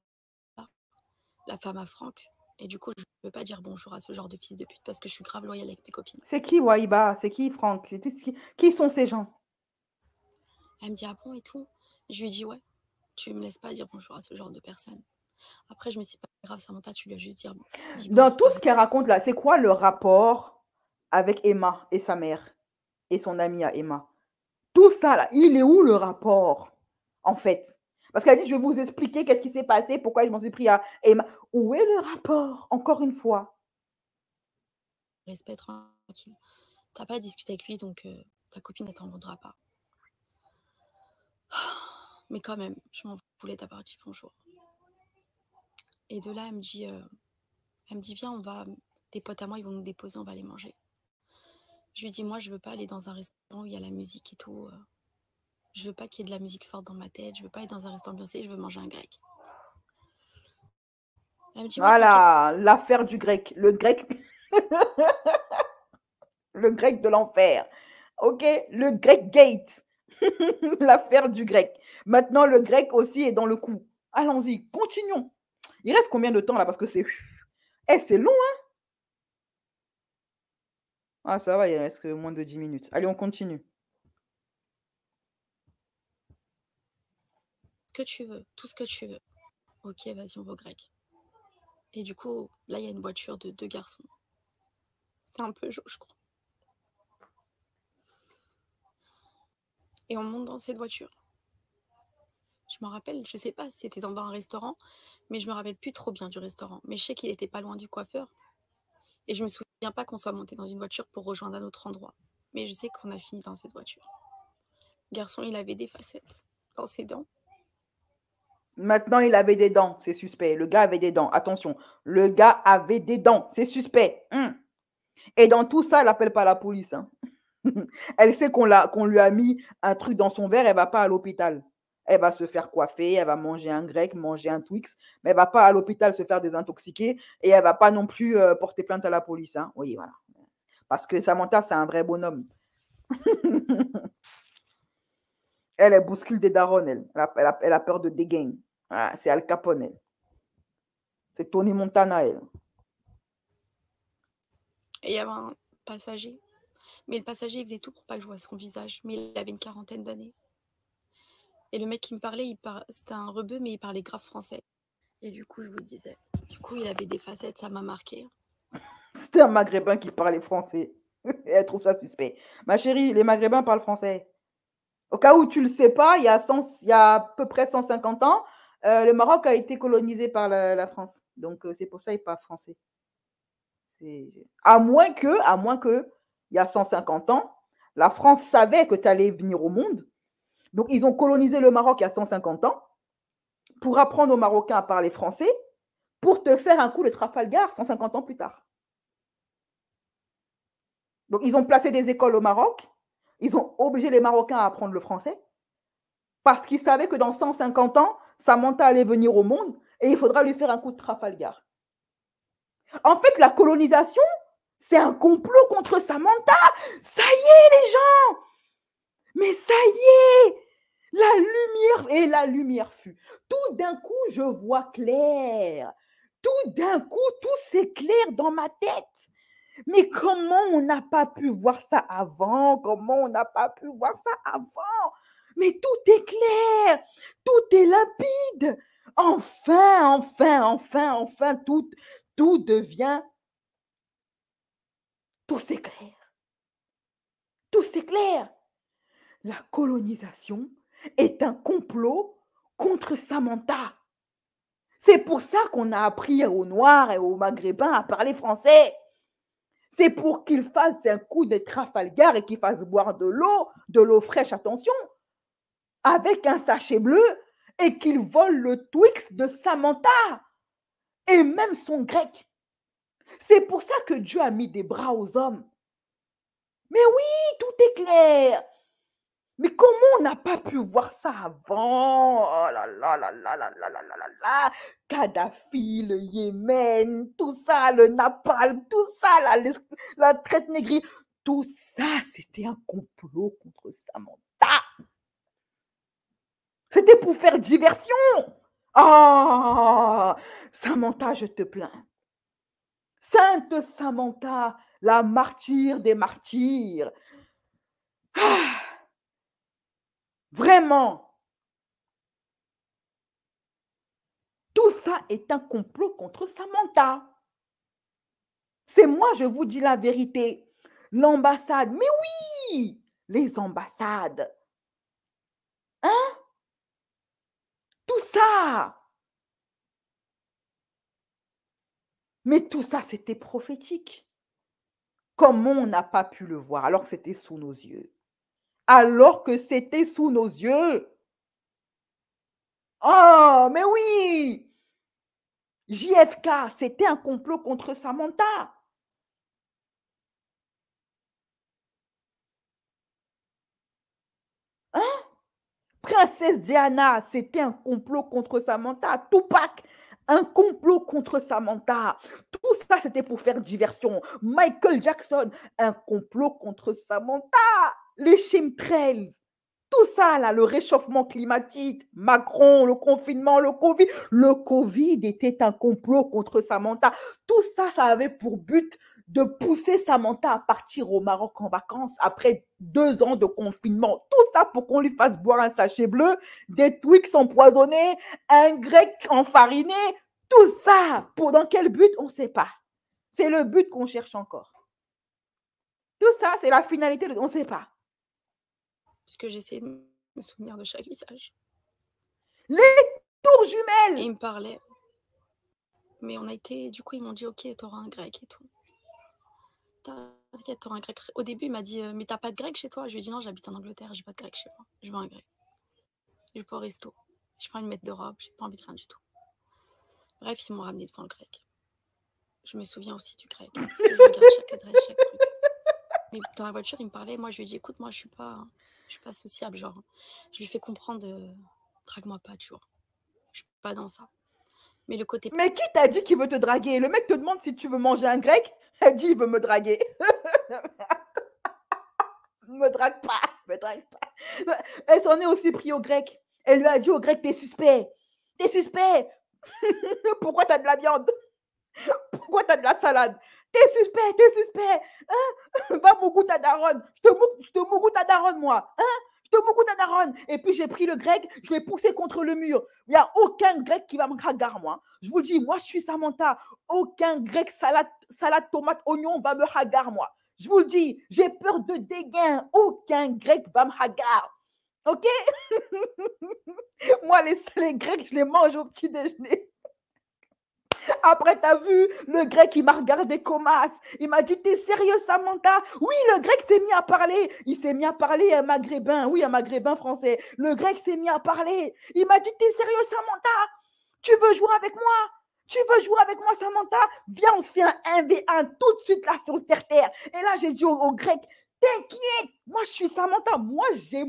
la femme à Franck. Et du coup, je ne peux pas dire bonjour à ce genre de fils de pute parce que je suis grave loyale avec mes copines. C'est qui Waiba? C'est qui Franck? Qui sont ces gens? Elle me dit ah bon et tout. Je lui dis ouais, tu me laisses pas dire bonjour à ce genre de personnes. Après, je me suis dit, pas grave, Samantha, tu lui as juste dire. Dans tout ce qu'elle raconte là, c'est quoi le rapport avec Emma et sa mère et son amie à Emma? Tout ça là, il est où le rapport en fait? Parce qu'elle dit, je vais vous expliquer qu'est-ce qui s'est passé, pourquoi je m'en suis pris à Emma. Où est le rapport, encore une fois? Respect, tranquille. T'as pas discuté avec lui, donc ta copine ne t'en voudra pas. Mais quand même, je m'en voulais d'avoir dit bonjour. Et de là, elle me dit, viens, des potes à moi, ils vont nous déposer, on va aller manger. Je lui dis, moi, je veux pas aller dans un restaurant où il y a la musique et tout. Je veux pas qu'il y ait de la musique forte dans ma tête. Je veux pas aller dans un restaurant ambiancé, je veux manger un grec. Elle me dit, voilà, l'affaire du grec. Le grec. Le grec de l'enfer. Ok, le grec gate. L'affaire du grec. Maintenant, le grec aussi est dans le coup. Allons-y, continuons. Il reste combien de temps là? Parce que c'est... c'est long, hein? Ah, ça va, il reste moins de 10 minutes. Allez, on continue. que tu veux, tout ce que tu veux. Ok, vas-y, on va au grec. Et du coup, là, il y a une voiture de 2 garçons. C'était un peu chaud, je crois. Et on monte dans cette voiture. Je me rappelle, je sais pas si c'était dans un restaurant, mais je me rappelle plus trop bien du restaurant. Mais je sais qu'il était pas loin du coiffeur. Et je me souviens pas qu'on soit monté dans une voiture pour rejoindre un autre endroit. Mais je sais qu'on a fini dans cette voiture. Le garçon, il avait des facettes dans ses dents. Maintenant, il avait des dents, c'est suspect. Le gars avait des dents. Attention, le gars avait des dents, c'est suspect. Et dans tout ça, elle n'appelle pas la police. Hein. Elle sait qu'on lui a mis un truc dans son verre, elle ne va pas à l'hôpital. Elle va se faire coiffer, elle va manger un grec, manger un Twix, mais elle ne va pas à l'hôpital se faire désintoxiquer et elle ne va pas non plus porter plainte à la police. Hein. Oui, voilà. Parce que Samantha, c'est un vrai bonhomme. Elle bouscule des darons, elle. Elle a peur de dégaine. Ah, c'est Al Capone, elle. C'est Tony Montana, elle. Et il y avait un passager. Mais le passager, il faisait tout pour pas que je voie son visage. Mais il avait une 40aine d'années. Et le mec qui me parlait, c'était un rebeu, mais il parlait grave français. Et du coup, je vous disais. Du coup, il avait des facettes, ça m'a marqué. C'était un Maghrébin qui parlait français. Elle trouve ça suspect. Ma chérie, les Maghrébins parlent français. Au cas où tu ne le sais pas, il y a à peu près 150 ans, le Maroc a été colonisé par la France. Donc, c'est pour ça qu'ils parlent français. À moins que, il y a 150 ans, la France savait que tu allais venir au monde. Donc, ils ont colonisé le Maroc il y a 150 ans pour apprendre aux Marocains à parler français pour te faire un coup de Trafalgar 150 ans plus tard. Donc, ils ont placé des écoles au Maroc. Ils ont obligé les Marocains à apprendre le français parce qu'ils savaient que dans 150 ans, Samantha allait venir au monde et il faudra lui faire un coup de Trafalgar. En fait, la colonisation, c'est un complot contre Samantha. Ça y est, les gens. Mais ça y est. La lumière fut. Tout d'un coup, je vois clair. Tout d'un coup, tout s'éclaire dans ma tête. Mais comment on n'a pas pu voir ça avant? Comment on n'a pas pu voir ça avant? Mais tout est clair. Tout est limpide. Enfin, tout devient... Tout s'éclaire. Tout s'éclaire. La colonisation est un complot contre Samantha. C'est pour ça qu'on a appris aux Noirs et aux Maghrébins à parler français. C'est pour qu'ils fassent un coup de Trafalgar et qu'ils fassent boire de l'eau fraîche, attention, avec un sachet bleu et qu'ils volent le Twix de Samantha et même son grec. C'est pour ça que Dieu a mis des bras aux hommes. Mais oui, tout est clair. Mais comment on n'a pas pu voir ça avant? Oh là là là là là là là là là. Kadhafi, le Yémen, tout ça, le napalm, tout ça, la traite négrière, tout ça, c'était un complot contre Samantha. C'était pour faire diversion. Ah, Samantha, je te plains. Sainte Samantha, la martyre des martyrs. Ah. Vraiment, tout ça est un complot contre Samantha. C'est moi, je vous dis la vérité. L'ambassade, mais oui, les ambassades. Hein? Tout ça. Mais tout ça, c'était prophétique. Comment on n'a pas pu le voir alors que c'était sous nos yeux? Alors que c'était sous nos yeux. Oh, mais oui! JFK, c'était un complot contre Samantha. Hein? Princesse Diana, c'était un complot contre Samantha. Tupac, un complot contre Samantha. Tout ça, c'était pour faire diversion. Michael Jackson, un complot contre Samantha. Les chemtrails. Tout ça, là, le réchauffement climatique, Macron, le confinement, le Covid. Le Covid était un complot contre Samantha. Tout ça, ça avait pour but de pousser Samantha à partir au Maroc en vacances après 2 ans de confinement. Tout ça pour qu'on lui fasse boire un sachet bleu, des Twix empoisonnés, un grec enfariné. Tout ça, dans quel but, on ne sait pas. C'est le but qu'on cherche encore. Tout ça, c'est la finalité, on ne sait pas. Parce que j'essayais de me souvenir de chaque visage. Les tours Et jumelles. ils me parlaient. Mais on a été, du coup, ils m'ont dit, ok, t'auras un grec et tout. T'inquiète, t'auras un grec. Au début, il m'a dit, mais t'as pas de grec chez toi? Je lui ai dit, non, j'habite en Angleterre, j'ai pas de grec chez moi. Je veux un grec. Je vais pas au resto. J'ai pas envie de mettre de robe, j'ai pas envie de rien du tout. Bref, ils m'ont ramené devant le grec. Je me souviens aussi du grec, parce que je regarde chaque adresse, chaque truc. Mais dans la voiture, il me parlait, moi je lui ai dit, écoute, moi je suis pas sociable, genre. Je lui fais comprendre, drague-moi pas, tu vois. Je suis pas dans ça. Mais le côté... Mais qui t'a dit qu'il veut te draguer? Le mec te demande si tu veux manger un grec, elle dit il veut me draguer. Me drague pas, me drague pas. Elle s'en est aussi pris au grec. Elle lui a dit au grec, t'es suspect. T'es suspect. Pourquoi t'as de la viande? Pourquoi t'as de la salade? T'es suspect, t'es suspect. Hein? Va mougout ta daronne. Je te mougout ta daronne, moi. Hein? Je te mougout ta daronne. Et puis j'ai pris le grec, je l'ai poussé contre le mur. Il n'y a aucun grec qui va me hagar, moi. Je vous le dis, moi je suis Samantha. Aucun grec salade, tomate, oignon va me hagar, moi. Je vous le dis, j'ai peur de dégain. Aucun grec va me hagar. Ok? Moi, les grecs, je les mange au petit déjeuner. Après, t'as vu, le grec, il m'a regardé comme as. Il m'a dit, t'es sérieux, Samantha? Oui, le grec s'est mis à parler. Il s'est mis à parler un maghrébin. Oui, un maghrébin français. Le grec s'est mis à parler. Il m'a dit, t'es sérieux, Samantha? Tu veux jouer avec moi? Tu veux jouer avec moi, Samantha? Viens, on se fait un 1v1 tout de suite là sur le terre-terre. Et là, j'ai dit au grec, t'inquiète, moi, je suis Samantha. Moi, j'ai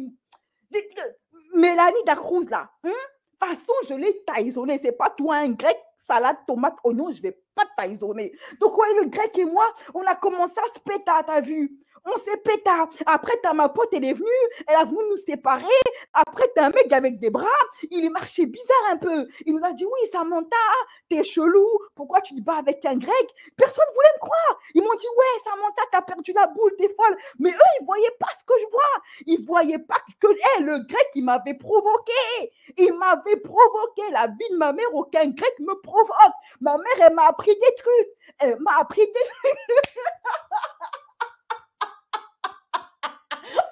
Mélanie Dacruz là. De toute façon, je l'ai taillonné. C'est pas toi un grec, salade, tomate, oignon, je vais pas taillonner. Donc, ouais, le grec et moi, on a commencé à se péter, t'as vu? On s'est pété. Après, t'as ma pote, elle est venue, elle a voulu nous séparer. Après, t'as un mec avec des bras, il est marché bizarre un peu. Il nous a dit, oui, Samantha, t'es chelou, pourquoi tu te bats avec un grec? Personne ne voulait me croire. Ils m'ont dit, ouais, Samantha, t'as perdu la boule, t'es folle. Mais eux, ils ne voyaient pas ce que je vois. Ils ne voyaient pas que le grec, il m'avait provoqué. Il m'avait provoqué. La vie de ma mère, aucun grec me provoque. Ma mère, elle m'a appris des trucs. Elle m'a appris des trucs.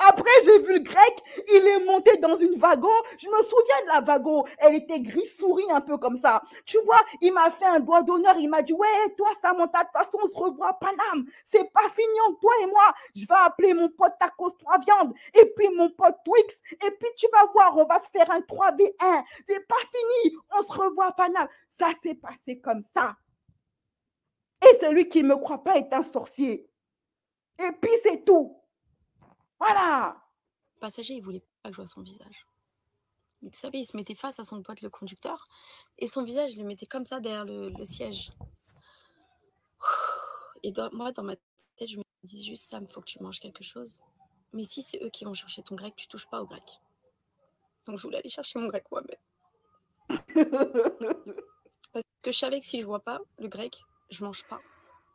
Après, j'ai vu le grec, il est monté dans une wagon. Je me souviens de la wagon. Elle était gris souris un peu comme ça. Tu vois, il m'a fait un doigt d'honneur. Il m'a dit, ouais, toi, Samantha, de toute façon, on se revoit à Paname. C'est pas fini entre toi et moi. Je vais appeler mon pote Tacos 3 viandes. Et puis mon pote Twix. Et puis tu vas voir, on va se faire un 3v1. C'est pas fini. On se revoit à Paname. Ça s'est passé comme ça. Et celui qui ne me croit pas est un sorcier. Et puis c'est tout. Voilà. Le passager, il voulait pas que je voie son visage. Vous savez, il se mettait face à son pote, le conducteur, et son visage, il le mettait comme ça derrière le siège. Et moi, dans ma tête, je me dis juste, Sam, il faut que tu manges quelque chose. Mais si c'est eux qui vont chercher ton grec, tu touches pas au grec. Donc je voulais aller chercher mon grec moi-même. Parce que je savais que si je vois pas le grec, je mange pas.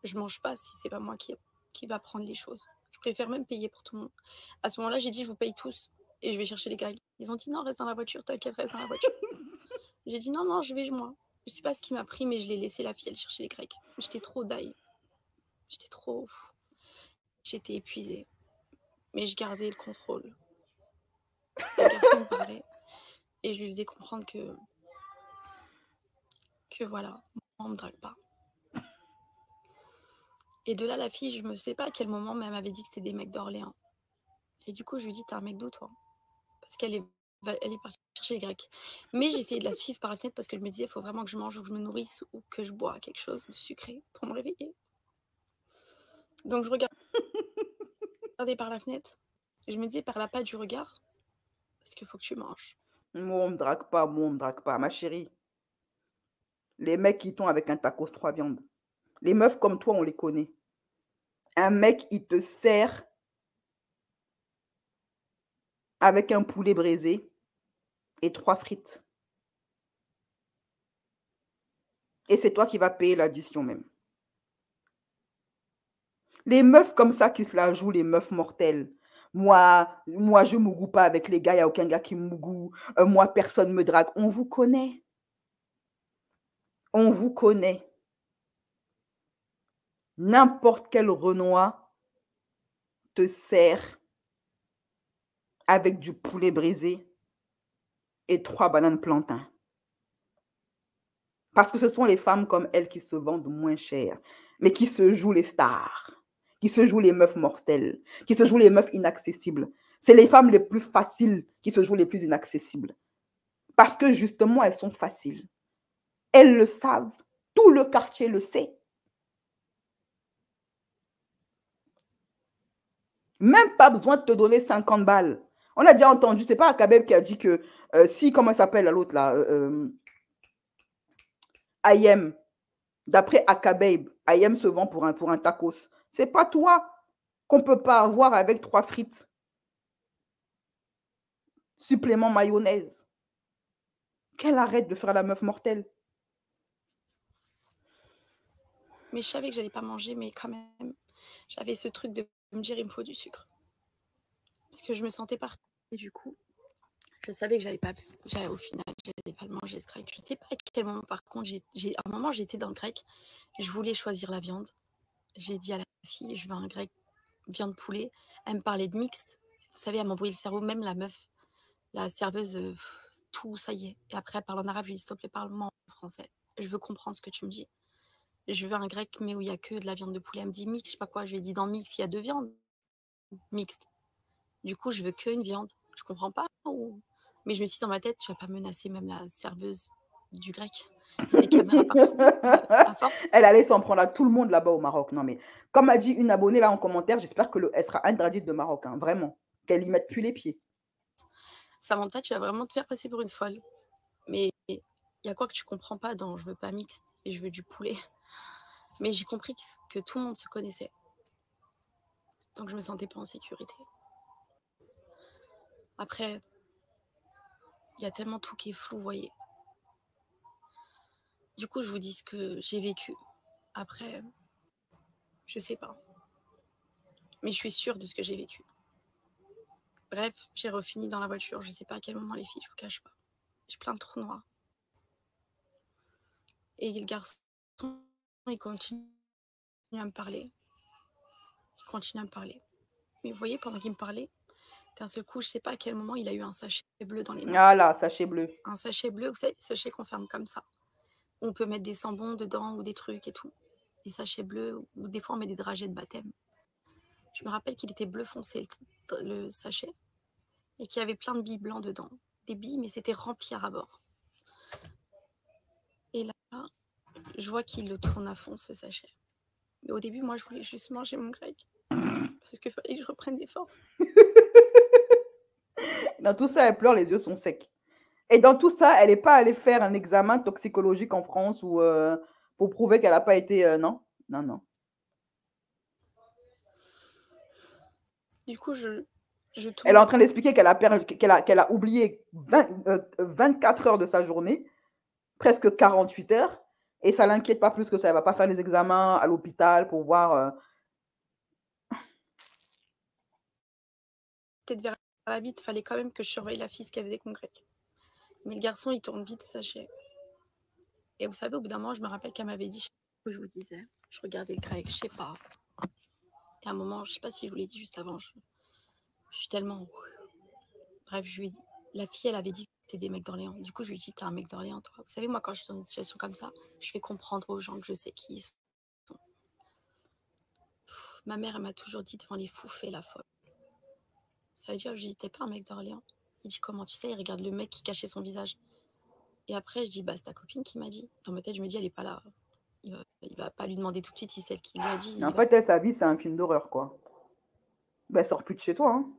Je mange pas si c'est pas moi qui va prendre les choses. Je préfère même payer pour tout le monde. À ce moment-là, j'ai dit, je vous paye tous et je vais chercher les grecs. Ils ont dit, non, reste dans la voiture, t'inquiète, reste dans la voiture. J'ai dit, non, je vais moi. Je sais pas ce qui m'a pris, mais je l'ai laissé la fille aller chercher les grecs. J'étais trop die. J'étais trop... J'étais épuisée. Mais je gardais le contrôle. Le garçon me parlait et je lui faisais comprendre que voilà, on me drague pas. Et de là, la fille, je me sais pas à quel moment, mais elle m'avait dit que c'était des mecs d'Orléans. Et du coup, je lui ai dit, t'es un mec d'où, toi? Parce qu'elle est partie chercher les grecs. Mais j'ai essayé de la suivre par la fenêtre parce que je me disais, il faut vraiment que je mange ou que je me nourrisse ou que je bois quelque chose de sucré pour me réveiller. Donc, je regardais par la fenêtre. Et je me disais, perds-la pas du regard parce qu'il faut que tu manges. Moi, on me drague pas, ma chérie. Les mecs qui t'ont avec un tacos 3 viandes. Les meufs comme toi, on les connaît. Un mec, il te sert avec un poulet braisé et 3 frites. Et c'est toi qui vas payer l'addition même. Les meufs comme ça qui se la jouent, les meufs mortelles. Moi, je mougou pas avec les gars, il n'y a aucun gars qui mougou. Moi, personne me drague. On vous connaît. On vous connaît. N'importe quel Renoir te sert avec du poulet brisé et 3 bananes plantains. Parce que ce sont les femmes comme elles qui se vendent moins cher, mais qui se jouent les stars, qui se jouent les meufs mortelles, qui se jouent les meufs inaccessibles. C'est les femmes les plus faciles qui se jouent les plus inaccessibles. Parce que justement, elles sont faciles. Elles le savent. Tout le quartier le sait. Même pas besoin de te donner 50 balles. On a déjà entendu, c'est pas Akabeb qui a dit que si, comment elle s'appelle l'autre là, Ayem, d'après Akabeb, Ayem se vend pour un tacos. C'est pas toi qu'on peut pas avoir avec 3 frites. Supplément mayonnaise. Qu'elle arrête de faire la meuf mortelle. Mais je savais que j'allais pas manger, mais quand même, j'avais ce truc de me dire il me faut du sucre. Parce que je me sentais partie. Et du coup, je savais que au final, j'allais pas le manger ce grec. Je sais pas à quel moment, par contre, à un moment, j'étais dans le grec. Je voulais choisir la viande. J'ai dit à la fille, je veux un grec viande poulet. Elle me parlait de mixte. Vous savez, elle m'embrouillait le cerveau, même la meuf, la serveuse, tout, ça y est. Et après, elle parle en arabe, je lui dis, s'il te plaît, parle-moi en français. Je veux comprendre ce que tu me dis. Je veux un grec, mais où il n'y a que de la viande de poulet. Elle me dit mix, je sais pas quoi. Je lui ai dit, dans mix, il y a 2 viandes. Mixte. Du coup, je veux qu'une viande. Je comprends pas. Mais je me suis dit dans ma tête, tu vas pas menacer même la serveuse du grec. Il y a des caméras partout. À force. Elle allait s'en prendre à tout le monde là-bas au Maroc. Non, mais comme a dit une abonnée là en commentaire, j'espère qu'elle sera interdite de Maroc. Hein, vraiment. Qu'elle y mette plus les pieds. Samantha, tu vas vraiment te faire passer pour une folle. Mais il y a quoi que tu comprends pas dans je veux pas mixte et je veux du poulet. Mais j'ai compris que tout le monde se connaissait. Donc je me sentais pas en sécurité. Après, il y a tellement tout qui est flou, vous voyez. Du coup, je vous dis ce que j'ai vécu. Après, je sais pas. Mais je suis sûre de ce que j'ai vécu. Bref, j'ai refini dans la voiture. Je sais pas à quel moment, les filles, je vous cache pas. J'ai plein de trous noirs. Et le garçon, il continue à me parler. Il continue à me parler. Mais vous voyez, pendant qu'il me parlait, d'un seul coup, je sais pas à quel moment, il a eu un sachet bleu dans les mains. Ah là, sachet bleu. Un sachet bleu, vous savez, les sachets qu'on ferme comme ça. On peut mettre des sambons dedans ou des trucs et tout. Des sachets bleus, ou des fois on met des dragées de baptême. Je me rappelle qu'il était bleu foncé, le sachet, et qu'il y avait plein de billes blancs dedans. Des billes, mais c'était rempli à ras-bord. Et là, je vois qu'il le tourne à fond, ce sachet. Mais au début, moi, je voulais juste manger mon grec. Parce qu'il fallait que je reprenne des forces. Dans tout ça, elle pleure, les yeux sont secs. Et dans tout ça, elle n'est pas allée faire un examen toxicologique en France ou pour prouver qu'elle n'a pas été... non, non, non. Du coup, je tourne. Elle est en train d'expliquer qu'elle a oublié 24 heures de sa journée, presque 48 heures, et ça ne l'inquiète pas plus que ça. Elle ne va pas faire des examens à l'hôpital pour voir... Peut-être vers la vite, il fallait quand même que je surveille la fille, ce qu'elle faisait avec mon grec. Mais le garçon, il tourne vite, sachet. Et vous savez, au bout d'un moment, je me rappelle qu'elle m'avait dit, je vous disais, je regardais le grec, je sais pas. Et à un moment, je sais pas si je vous l'ai dit juste avant, je suis tellement... Bref, je lui ai dit, la fille, elle avait dit que c'était des mecs d'Orléans. Du coup, je lui ai dit, t'es un mec d'Orléans, toi. Vous savez, moi, quand je suis dans une situation comme ça, je fais comprendre aux gens que je sais qui ils sont. Ma mère, elle m'a toujours dit devant les fous, fais la folle. Ça veut dire que je lui ai dit, t'es pas un mec d'Orléans. Il dit, comment tu sais? Il regarde le mec qui cachait son visage. Et après, je dis, bah, c'est ta copine qui m'a dit. Dans ma tête, je me dis, elle est pas là. Il va pas lui demander tout de suite si c'est elle qui lui a dit. En fait, elle, sa vie, c'est un film d'horreur, quoi. Ben, elle sort plus de chez toi, hein.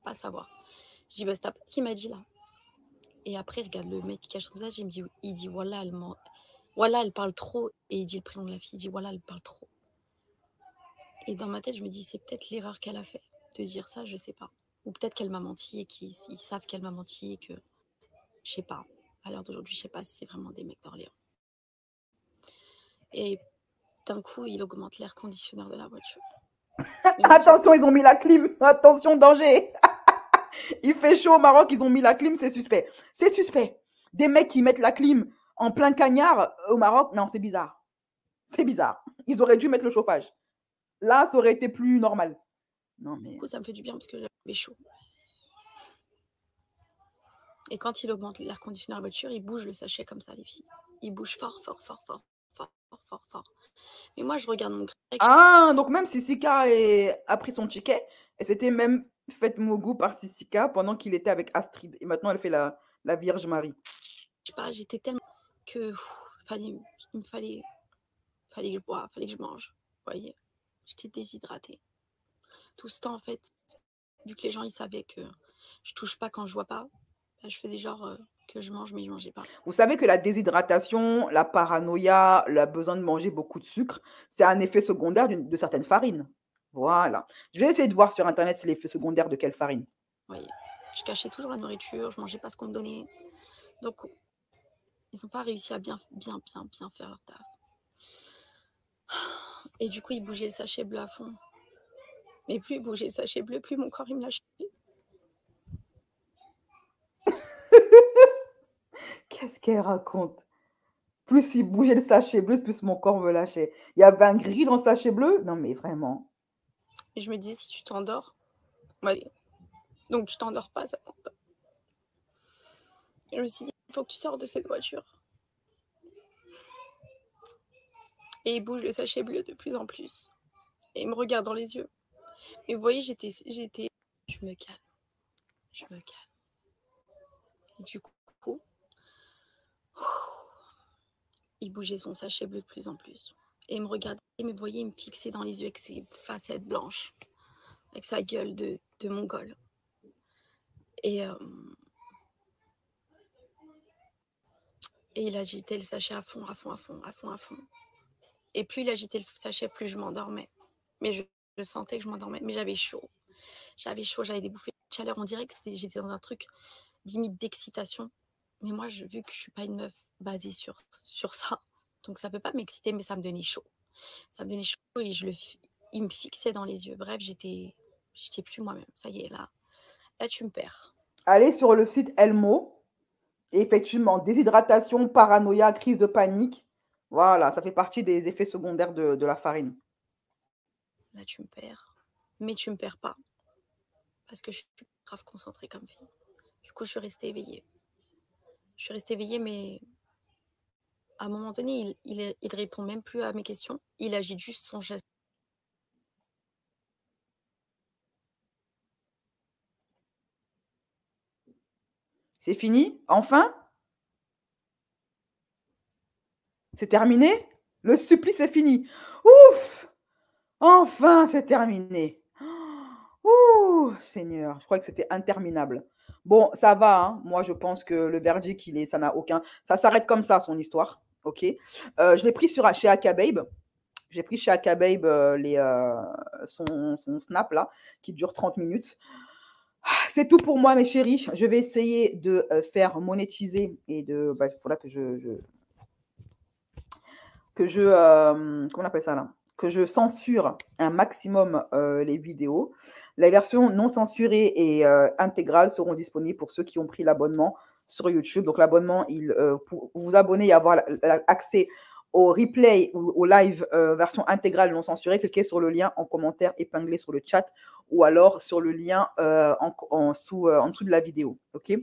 Pas savoir. Je dis, bah, c'est ta pote qui m'a dit, là. Et après, il regarde le mec qui cache son visage, il dit, voilà, elle parle trop. Et il dit le prénom de la fille, il dit, voilà, elle parle trop. Et dans ma tête, je me dis, c'est peut-être l'erreur qu'elle a fait de dire ça, je sais pas. Ou peut-être qu'elle m'a menti et qu'ils savent qu'elle m'a menti et que, je sais pas. À l'heure d'aujourd'hui, je sais pas si c'est vraiment des mecs d'Orléans. Et d'un coup, il augmente l'air conditionneur de la voiture. Mais moi, Attention, ils ont mis la clim. Attention, danger. Il fait chaud au Maroc, ils ont mis la clim, c'est suspect. C'est suspect. Des mecs qui mettent la clim en plein cagnard au Maroc, non, c'est bizarre. C'est bizarre. Ils auraient dû mettre le chauffage. Là, ça aurait été plus normal. Non, mais... du coup, ça me fait du bien parce que j'avais chaud. Et quand il augmente l'air conditionneur de la voiture, il bouge le sachet comme ça, les filles. Il bouge fort, fort, fort, fort, fort, fort, fort, fort. Mais moi, je regarde mon grec. Ah, donc même si Sika a pris son ticket, elle s'était même faite mogou par Sika pendant qu'il était avec Astrid. Et maintenant, elle fait la Vierge Marie. Je sais pas, j'étais tellement que il me fallait que je boive, fallait que je mange. Vous voyez, j'étais déshydratée. Tout ce temps, en fait, vu que les gens, ils savaient que je touche pas quand je vois pas, je faisais genre que je mange, mais je mangeais pas. Vous savez que la déshydratation, la paranoïa, le besoin de manger beaucoup de sucre, c'est un effet secondaire de certaines farines. Voilà. Je vais essayer de voir sur Internet c'est l'effet secondaire de quelle farine. Vous voyez, je cachais toujours la nourriture, je mangeais pas ce qu'on me donnait. Donc, ils n'ont pas réussi à bien faire leur taf. Et du coup, ils bougeaient le sachet bleu à fond. Et plus ils bougeaient le sachet bleu, plus mon corps, il me lâchait. Qu'est-ce qu'elle raconte? Plus il bougeait le sachet bleu, plus mon corps me lâchait. Il y avait un gris dans le sachet bleu? Non, mais vraiment. Et je me disais, si tu t'endors, allez. Donc, tu t'endors pas, ça compte. Et je me suis dit, il faut que tu sors de cette voiture. Et il bouge le sachet bleu de plus en plus. Et il me regarde dans les yeux. Et vous voyez, j'étais... Je me calme. Je me calme. Et du coup, il bougeait son sachet bleu de plus en plus. Et il me regardait, et me voyait, il me fixait dans les yeux avec ses facettes blanches. Avec sa gueule de mongol. Et il agitait le sachet à fond, à fond, à fond, à fond, à fond. Et plus il agitait le sachet, plus je m'endormais. Mais je sentais que je m'endormais. Mais j'avais chaud. J'avais chaud, j'avais des bouffées de chaleur. On dirait que j'étais dans un truc limite d'excitation. Mais moi, vu que je suis pas une meuf basée sur ça, donc ça peut pas m'exciter, mais ça me donnait chaud. Ça me donnait chaud et il me fixait dans les yeux. Bref, j'étais plus moi-même. Ça y est, là tu me perds. Allez sur le site Elmo. Et effectivement, déshydratation, paranoïa, crise de panique. Voilà, ça fait partie des effets secondaires de la farine. Là, tu me perds. Mais tu me perds pas. Parce que je suis grave concentrée comme fille. Du coup, je suis restée éveillée. Mais à un moment donné, il répond même plus à mes questions. Il agite juste son geste. C'est fini? Enfin? C'est terminé? Le supplice est fini. Ouf! Enfin, c'est terminé. Ouh, Seigneur, je crois que c'était interminable. Bon, ça va, hein. Moi, je pense que le verdict, ça n'a aucun... Ça s'arrête comme ça, son histoire. OK? Je l'ai pris chez Akababe. J'ai pris chez Akababe son snap, là, qui dure 30 minutes. C'est tout pour moi, mes chéris. Je vais essayer de faire monétiser et de... il faudra que comment on appelle ça là? Que je censure un maximum les vidéos. La version non censurée et intégrale seront disponibles pour ceux qui ont pris l'abonnement sur YouTube. Donc l'abonnement, pour vous abonner et avoir accès au replay ou au live version intégrale non censurée, cliquez sur le lien en commentaire épinglé sur le chat ou alors sur le lien en dessous de la vidéo. OK?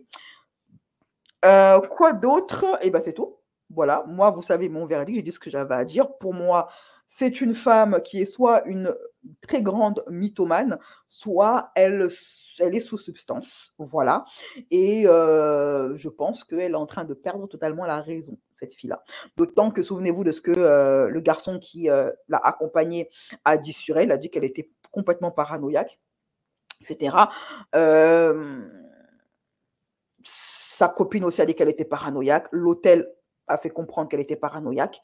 Quoi d'autre? Eh bien, c'est tout. Voilà, moi, vous savez mon verdict, j'ai dit ce que j'avais à dire. Pour moi, c'est une femme qui est soit une très grande mythomane, soit elle est sous substance. Voilà. Et je pense qu'elle est en train de perdre totalement la raison, cette fille-là. D'autant que, souvenez-vous de ce que le garçon qui l'a accompagnée a dit sur elle, a dit qu'elle était complètement paranoïaque, etc. Sa copine aussi a dit qu'elle était paranoïaque. L'hôtel a fait comprendre qu'elle était paranoïaque.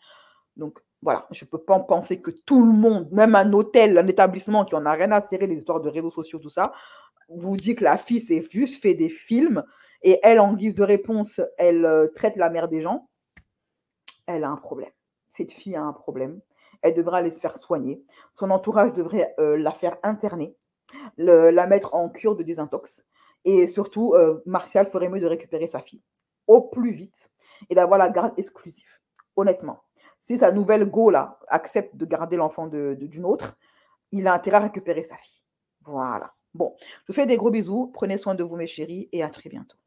Donc, voilà, je ne peux pas en penser que tout le monde, même un hôtel, un établissement qui en a rien à serrer, les histoires de réseaux sociaux, tout ça, vous dit que la fille s'est juste fait des films et elle, en guise de réponse, elle traite la mère des gens. Elle a un problème. Cette fille a un problème. elle devrait aller se faire soigner. Son entourage devrait la faire interner, la mettre en cure de désintox. Et surtout, Martial ferait mieux de récupérer sa fille au plus vite et d'avoir la garde exclusive, honnêtement. Si sa nouvelle go là accepte de garder l'enfant d'une autre, il a intérêt à récupérer sa fille. Voilà. Bon, je vous fais des gros bisous. Prenez soin de vous, mes chéris, et à très bientôt.